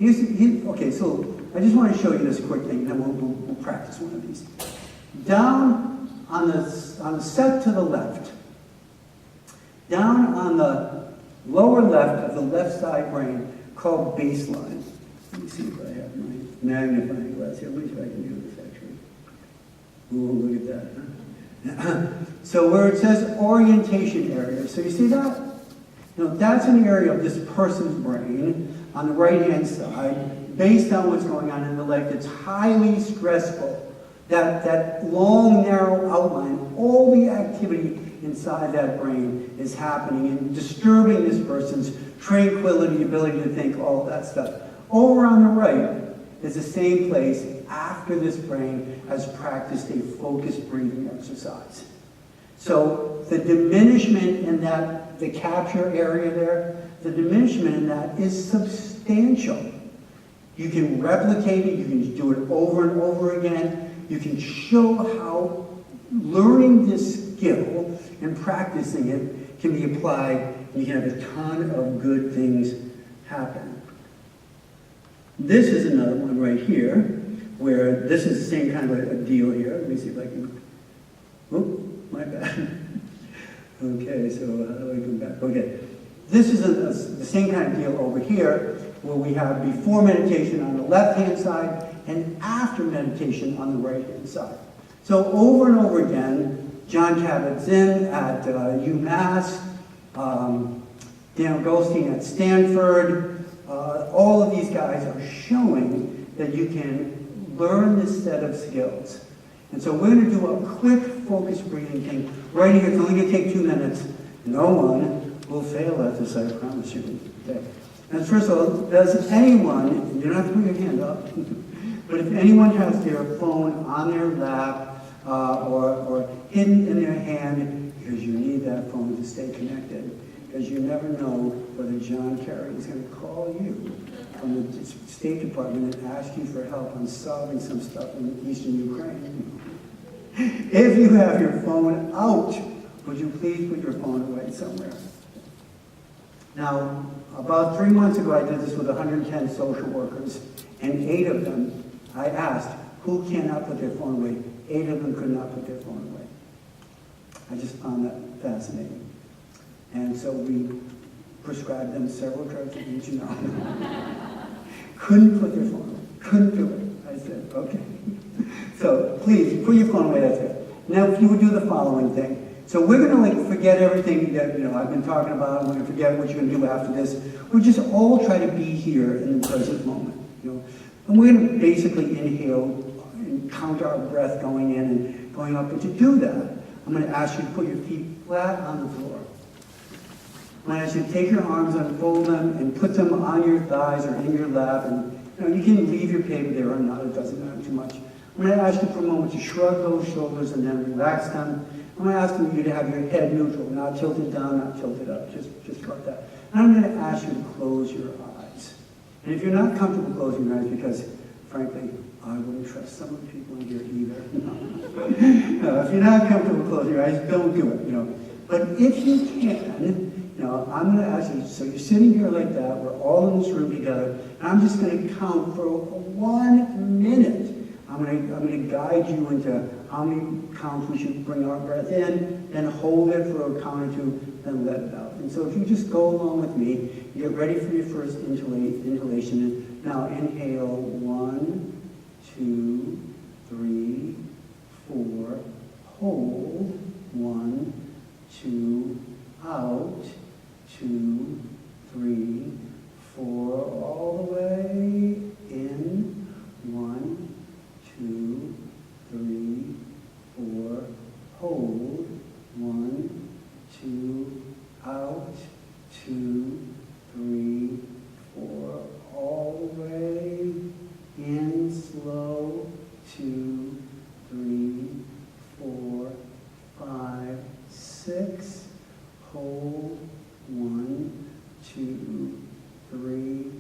Okay, so I just want to show you this quick thing, and then we'll practice one of these. Down on the set to the left, down on the lower left of the left side brain, called baseline. Let me see if I have my magnifying glass here. Let me see if I can do this actually. Ooh, look at that. Huh? So where it says orientation area, so you see that? You know, that's an area of this person's brain on the right-hand side, based on what's going on in the leg, that's highly stressful. That long, narrow outline, all the activity inside that brain is happening and disturbing this person's tranquility, ability to think, all that stuff. Over on the right is the same place after this brain has practiced a focused breathing exercise. So the diminishment in that, the capture area there, the diminishment in that is substantial. You can replicate it, you can do it over and over again. You can show how learning this skill and practicing it can be applied, and you can have a ton of good things happen. This is another one right here, where this is the same kind of a deal here. Let me see if I can, oh, my bad. Okay, so how do I go back? Okay, this is the same kind of deal over here, where we have before meditation on the left-hand side and after meditation on the right-hand side. So over and over again, John Kabat-Zinn at UMass, Daniel Goldstein at Stanford, all of these guys are showing that you can learn this set of skills. And so we're going to do a quick focus breathing thing right here. It's only going to take 2 minutes. No one will fail at this, I promise you. Okay. And first of all, does anyone, you don't have to put your hand up, but if anyone has their phone on their lap or hidden in their hand, because you need that phone to stay connected, because you never know whether John Kerry is going to call you from the State Department and ask you for help on solving some stuff in eastern Ukraine. If you have your phone out, would you please put your phone away somewhere? Now, about 3 months ago, I did this with 110 social workers, and 8 of them, I asked, who cannot put their phone away? 8 of them could not put their phone away. I just found that fascinating. And so we prescribed them several drugs that each know. Couldn't put their phone away. Couldn't do it. I said, okay. So please, put your phone away, that's it. Now, if you would do the following thing. So we're going to forget everything that I've been talking about. We're going to forget what you're going to do after this. We'll just all try to be here in the present moment. And we're going to basically inhale and count our breath going in and going up. But to do that, I'm going to ask you to put your feet flat on the floor. I'm going to ask you to take your arms, unfold them, and put them on your thighs or in your lap. And you can leave your paper there or not. It doesn't matter too much. I'm going to ask you for a moment to shrug those shoulders and then relax them. I'm going to ask you to have your head neutral, not tilted down, not tilted up, just like that. And I'm going to ask you to close your eyes. And if you're not comfortable closing your eyes, because frankly, I wouldn't trust some of the people in here either. No, if you're not comfortable closing your eyes, don't do it. But if you can, I'm going to ask you, so you're sitting here like that, we're all in this room together, and I'm just going to count for 1 minute. I'm going to guide you into how many counts we should bring our breath in, then hold it for a count or 2, then let it out. And so if you just go along with me, get ready for your first inhalation. Now inhale 1, 2, 3, 4, hold, 1, 2, out, 2, 3, 4, all the way in, 1, 2, 3, 4, hold, 1, 2, out, 2, 3, 4, all the way in, slow, 2, 3, 4, 5, 6, hold, 1, 2, 3,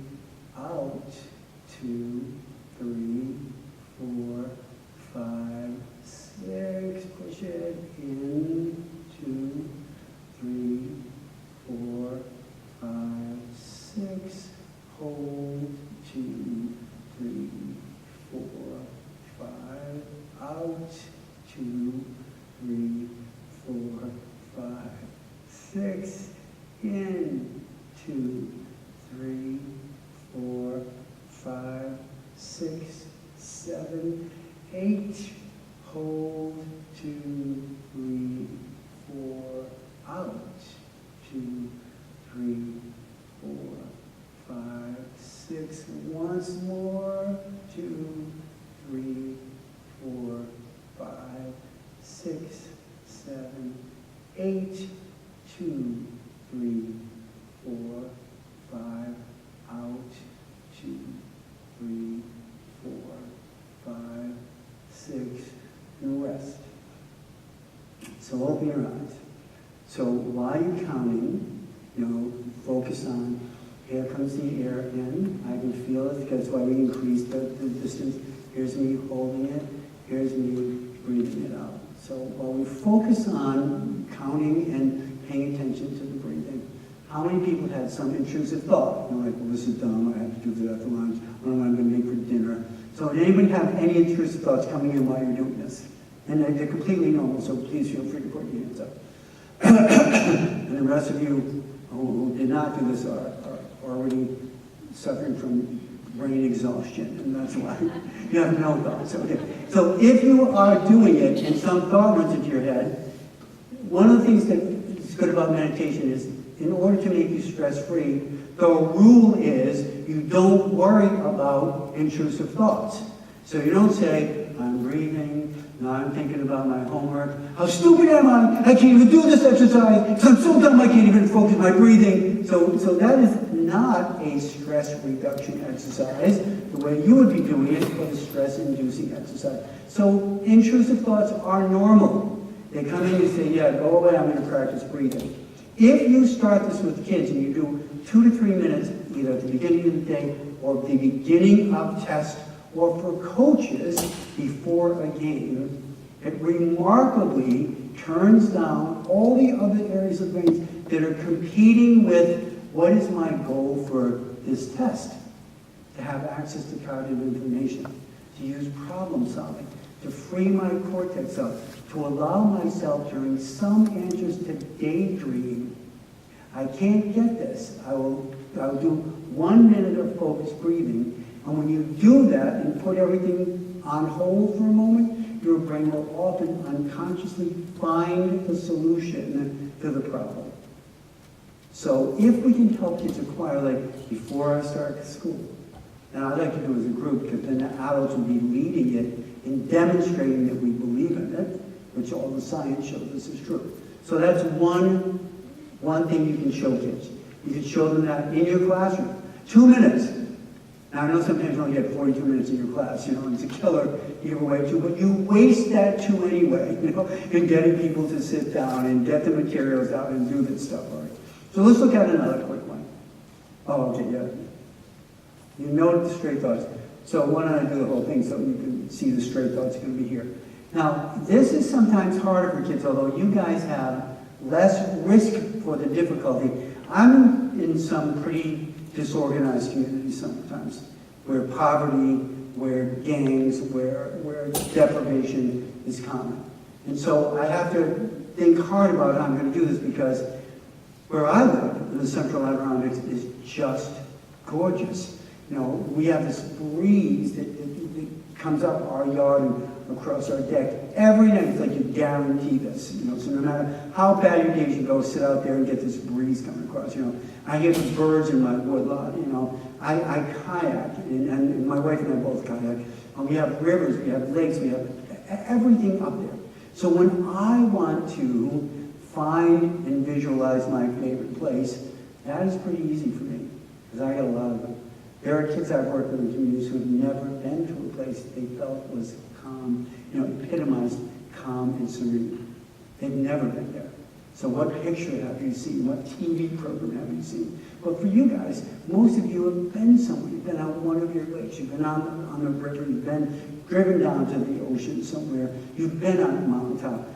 out, 2, 3, 4, 5, 6, push it in, 2, 3, 4, 5, 6, hold, 2, 3, 4, 5, out, 2, 3, 4, 5, 6, in, 2, 3, 4, 5, 6, 7, 8, hold, 2, 3, 4, out, 2, 3, 4, 5, So open your eyes. So while you're counting, focus on, here comes the air in. I can feel it, that's why we increased the distance. Here's me holding it. Here's me breathing it out. So while we focus on counting and paying attention to the breathing, how many people had some intrusive thought? Like, well, this is dumb, I have to do that after lunch, I don't know what I'm going to make for dinner. So did anybody have any intrusive thoughts coming in while you're doing this? And they're completely normal, so please feel free to put your hands up. And the rest of you who did not do this are already suffering from brain exhaustion, and that's why you have no thoughts. Okay. So if you are doing it and some thought runs into your head, one of the things that is good about meditation is, in order to make you stress-free, the rule is you don't worry about intrusive thoughts. So you don't say, I'm breathing, now I'm thinking about my homework, how stupid am I can't even do this exercise, because I'm so dumb I can't even focus my breathing. So that is not a stress reduction exercise, the way you would be doing it, but a stress-inducing exercise. So intrusive thoughts are normal. They come in and say, yeah, go away, I'm going to practice breathing. If you start this with kids and you do 2 to 3 minutes, either at the beginning of the day or the beginning of test, or for coaches before a game, it remarkably turns down all the other areas of the brain that are competing with what is my goal for this test. To have access to cognitive information, to use problem solving, to free my cortex up, to allow myself during some answers to daydream. I can't get this. I'll do 1 minute of focused breathing, and when you do that and put everything on hold for a moment, your brain will often unconsciously find the solution to the problem. So if we can help kids acquire, like before I start school, and I'd like to do it as a group, because then the adults will be leading it and demonstrating that we believe in it, which all the science shows this is true. So that's one thing you can show kids. You can show them that in your classroom. 2 minutes. Now, I know sometimes you only get 42 minutes in your class, it's a killer either way too, but you waste that too anyway, in getting people to sit down and get the materials out and do this stuff, all right? So let's look at another quick one. Oh, okay, yeah. You know the straight thoughts. So why don't I do the whole thing so you can see the straight thoughts going to be here. Now, this is sometimes harder for kids, although you guys have less risk for the difficulty. I'm in some pretty disorganized communities sometimes, where poverty, where gangs, where deprivation is common. And so I have to think hard about how I'm going to do this, because where I live, in the Central Adirondacks, is just gorgeous. We have this breeze that comes up our yard and across our deck every night. It's like you guarantee this, so no matter how bad your days, you go sit out there and get this breeze coming across, I hear the birds in my woodlot, I kayak, and my wife and I both kayak. We have rivers, we have lakes, we have everything up there. So when I want to find and visualize my favorite place, that is pretty easy for me, because I got a lot of them. There are kids I've worked with in communities who have never been to a place they felt was calm, epitomized calm and serene. They've never been there. So what picture have you seen? What TV program have you seen? But for you guys, most of you have been somewhere. You've been on one of your lakes. You've been on the river. You've been driven down to the ocean somewhere. You've been on a mountaintop.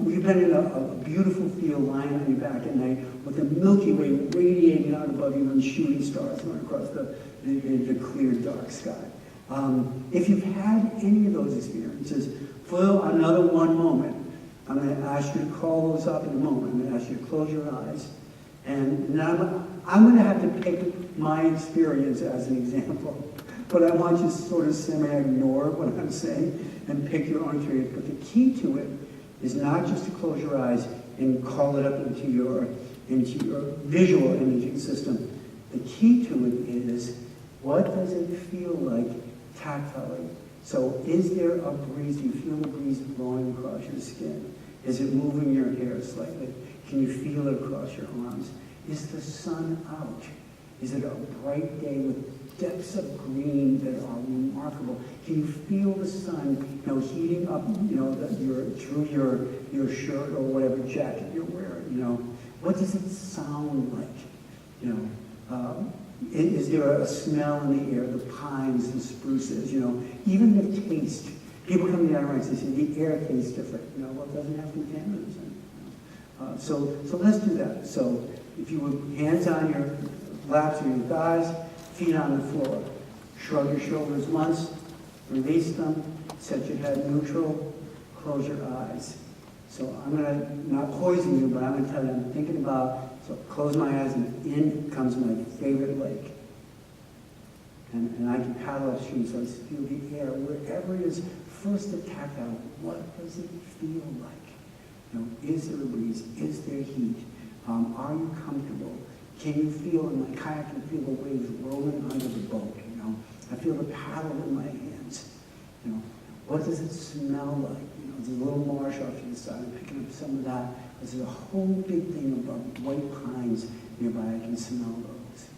You've been in a beautiful field lying on your back at night with the Milky Way radiating out above you and shooting stars going across the clear, dark sky. If you've had any of those experiences, for another one moment, I'm going to ask you to call those up in a moment. I'm going to ask you to close your eyes. And now I'm going to have to pick my experience as an example. But I want you to sort of semi-ignore what I'm saying and pick your own experience. But the key to it is not just to close your eyes and call it up into your visual imaging system. The key to it is, what does it feel like tactilely? So is there a breeze? Do you feel the breeze blowing across your skin? Is it moving your hair slightly? Can you feel it across your arms? Is the sun out? Is it a bright day with depths of green that are remarkable. Can you feel the sun, heating up, through your shirt or whatever jacket you're wearing, What does it sound like, Is there a smell in the air, the pines, the spruces, Even the taste. People come to the Adirondacks and say the air tastes different, Well, it doesn't have contaminants in it. So let's do that. So if you would, hands on your laps or your thighs, feet on the floor. Shrug your shoulders once, release them, set your head neutral, close your eyes. So I'm going to not poison you, but I'm going to tell you, I'm thinking about, so close my eyes and in comes my favorite lake. And I can paddle upstream, so I feel the air, wherever it is, first the tactile, what does it feel like? Is there a breeze? Is there heat? Are you comfortable? Can you feel, in my kayak, I can feel the waves rolling under the boat, I feel the paddle in my hands, What does it smell like? There's a little marsh off to the side. I'm picking up some of that. There's a whole big thing of white pines nearby. I can smell those,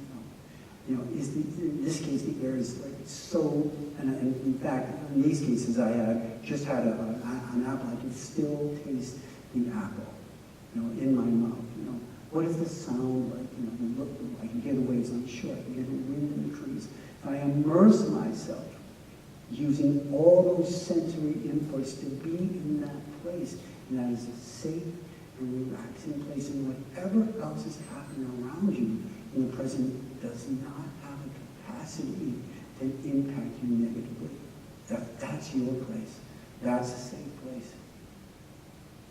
in this case, the air is like so, and in fact, in these cases, I just had an apple. I can still taste the apple, in my mouth, What does the sound like? I can hear the waves on the shore. I can hear the wind in the trees. If I immerse myself using all those sensory inputs to be in that place, and that is a safe and relaxing place, and whatever else is happening around you in the present does not have a capacity to impact you negatively. That's your place. That's a safe place.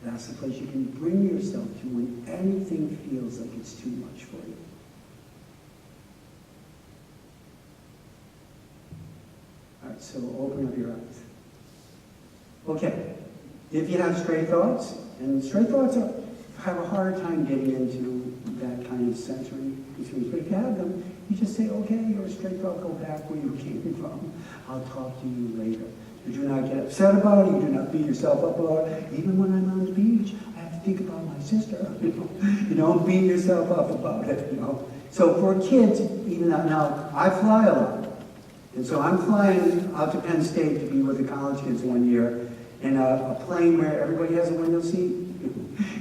That's the place you can bring yourself to when anything feels like it's too much for you. All right, so open up your eyes. Okay, if you have stray thoughts, and stray thoughts have a hard time getting into that kind of sensory experience, but if you have them, you just say, okay, you're a stray thought, go back where you came from. I'll talk to you later. You do not get upset about it. You do not beat yourself up about it. Even when I'm on the beach, I have to think about my sister. You don't beat yourself up about it. So for kids, even now, I fly a lot, and so I'm flying out to Penn State to be with the college kids one year in a plane where everybody has a window seat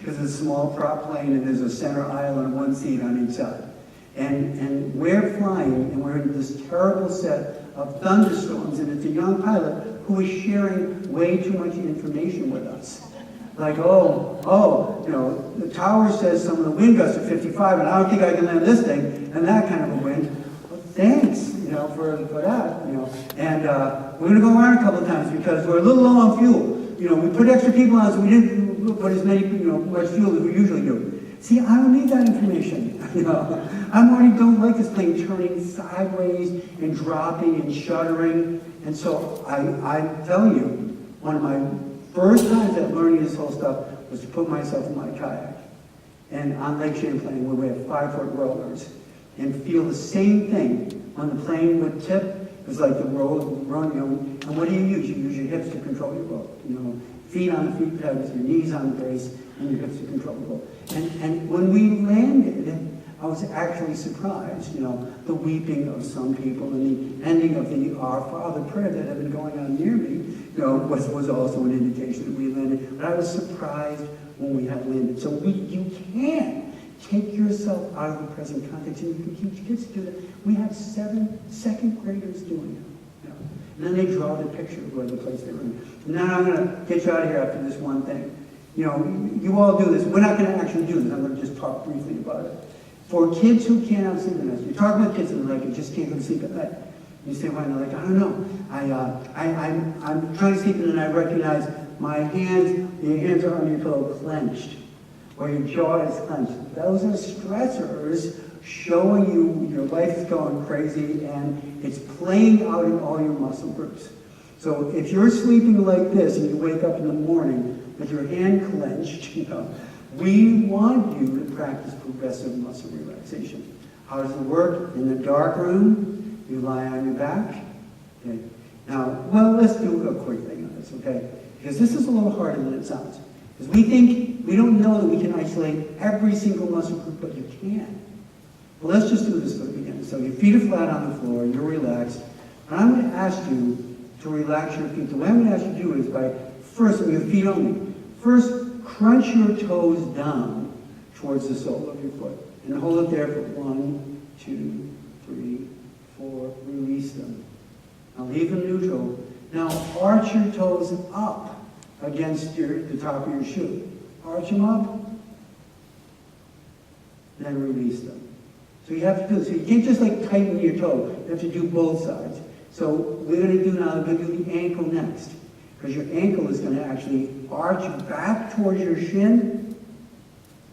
because it's a small prop plane and there's a center aisle and one seat on each side. And we're flying, and we're in this terrible set of thunderstorms, and it's a young pilot who is sharing way too much information with us. Like, the tower says some of the wind gusts are 55, and I don't think I can land this thing, and that kind of a wind. Well, thanks, for that, And we're going to go around a couple of times because we're a little low on fuel. We put extra people on, so we didn't put as many, much fuel as we usually do. See, I don't need that information. I already don't like this plane turning sideways and dropping and shuddering. And so I tell you, one of my first times at learning this whole stuff was to put myself in my kayak. And on Lake Champlain, where we have 5-foot rollers, and feel the same thing. When the plane would tip, it was like the roller running. And what do you use? You use your hips to control your boat. Feet on the feet pedals, your knees on the brace, and your hips to control the boat. And when we landed, I was actually surprised, the weeping of some people and the ending of the Our Father prayer that had been going on near me, was also an indication that we landed. But I was surprised when we had landed. So you can take yourself out of the present context, and you can teach kids to do that. We have 7 second graders doing it. And then they draw the picture of where the place they were in. And now I'm going to get you out of here after this one thing. You all do this. We're not going to actually do this. I'm going to just talk briefly about it. For kids who can't have sleep at night, you're talking with kids and they're like, I just can't go to sleep at night. You say, why? And they're like, I don't know. I'm trying to sleep and then I recognize my hands, your hands are on your pillow clenched, or your jaw is clenched. Those are stressors showing you your life is going crazy and it's playing out in all your muscle groups. So if you're sleeping like this and you wake up in the morning with your hand clenched, we want you to practice progressive muscle relaxation. How does it work? In the dark room, you lie on your back. Okay. Now, let's do a quick thing on this, okay? Because this is a little harder than it sounds. Because we don't know that we can isolate every single muscle group, but you can. Well, let's just do this for the beginning. So your feet are flat on the floor, you're relaxed. And I'm going to ask you to relax your feet. The way I'm going to ask you to do it is by first, with your feet only. First, crunch your toes down towards the sole of your foot. And hold it there for 1, 2, 3, 4. Release them. Now leave them neutral. Now arch your toes up against the top of your shoe. Arch them up. Then release them. So you have to do this. So you can't just like tighten your toe. You have to do both sides. So we're going to do now, we're going to do the ankle next. Because your ankle is going to actually arch back towards your shin.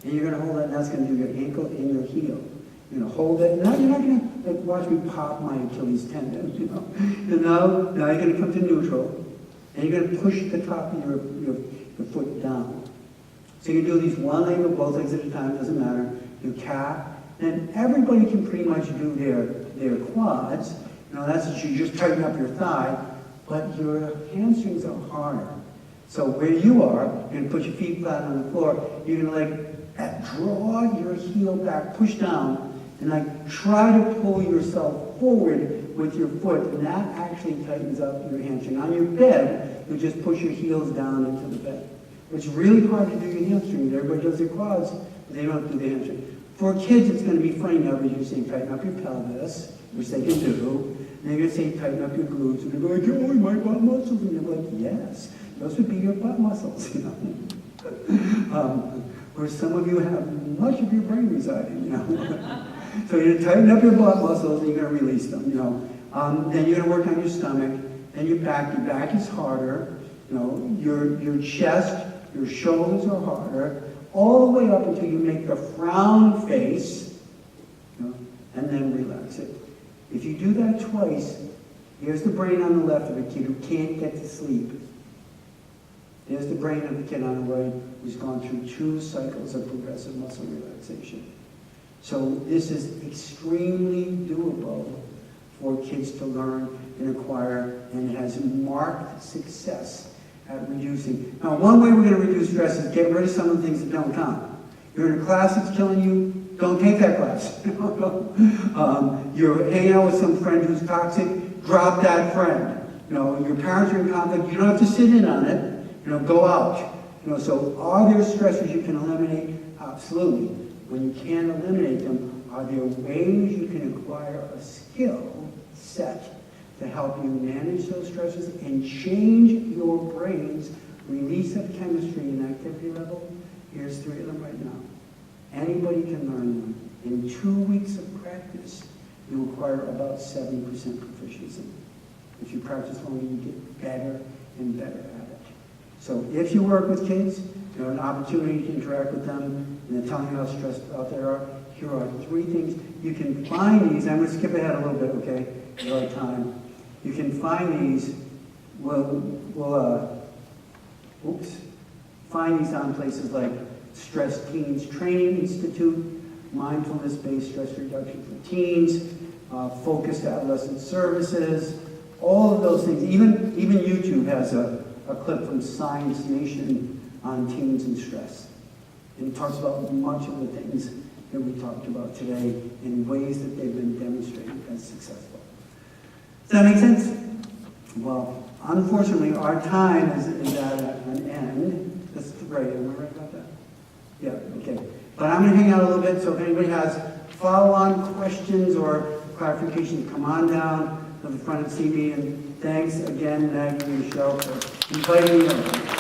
And you're going to hold that, and that's going to do your ankle and your heel. You're going to hold it. Now you're not going to like watch me pop my Achilles tendon, you know. And now you're going to come to neutral. And you're going to push the top of your foot down. So you do these one leg or both legs at a time, doesn't matter. Your calf. And everybody can pretty much do their quads. You know, that's what you just tighten up your thigh, but your hamstrings are harder. So where you are, you're going to put your feet flat on the floor. You're going to draw your heel back, push down, and like try to pull yourself forward with your foot, and that actually tightens up your hamstring. On your bed, you just push your heels down into the bed. It's really hard to do your hamstring. Everybody does their quads, but they don't do the hamstring. For kids, it's going to be funny now because you're saying tighten up your pelvis, which they can do. And you're going to say tighten up your glutes, and they're going, oh, my butt muscles. And you're like, yes, those would be your butt muscles, you know. Where some of you have much of your brain residing, you know. So you're going to tighten up your butt muscles, and you're going to release them, you know. Then you're going to work on your stomach, then your back. Your back is harder, you know. Your chest, your shoulders are harder, all the way up until you make the frown face, you know, and then relax it. If you do that twice, here's the brain on the left of a kid who can't get to sleep. There's the brain of the kid on the right who's gone through 2 cycles of progressive muscle relaxation. So this is extremely doable for kids to learn and acquire, and it has marked success at reducing. Now, one way we're going to reduce stress is get rid of some of the things that don't count. You're in a class that's killing you, don't take that class. You're hanging out with some friend who's toxic, drop that friend. You know, your parents are in conflict, you don't have to sit in on it. You know, go out. You know, so are there stressors you can eliminate? Absolutely. When you can't eliminate them, are there ways you can acquire a skill set to help you manage those stressors and change your brain's release of chemistry and activity level? Here's 3 of them right now. Anybody can learn them. In 2 weeks of practice, you acquire about 70% proficiency. If you practice longer, you get better and better at it. So if you work with kids, you have an opportunity to interact with them, and they're telling you how stressed out they are, here are 3 things. You can find these. I'm going to skip ahead a little bit, okay? We have time. You can find these. Find these on places like Stress Teens Training Institute, Mindfulness-Based Stress Reduction for Teens, Focused Adolescent Services, all of those things. Even YouTube has a clip from Science Nation on teens and stress. And it talks about much of the things that we talked about today in ways that they've been demonstrated as successful. Does that make sense? Well, unfortunately, our time is at an end. That's right. Am I right about that? Yeah, okay. But I'm going to hang out a little bit, so if anybody has follow-on questions or clarifications, come on down to the front and see me. And thanks again, Maggie and Michelle, for inviting me over.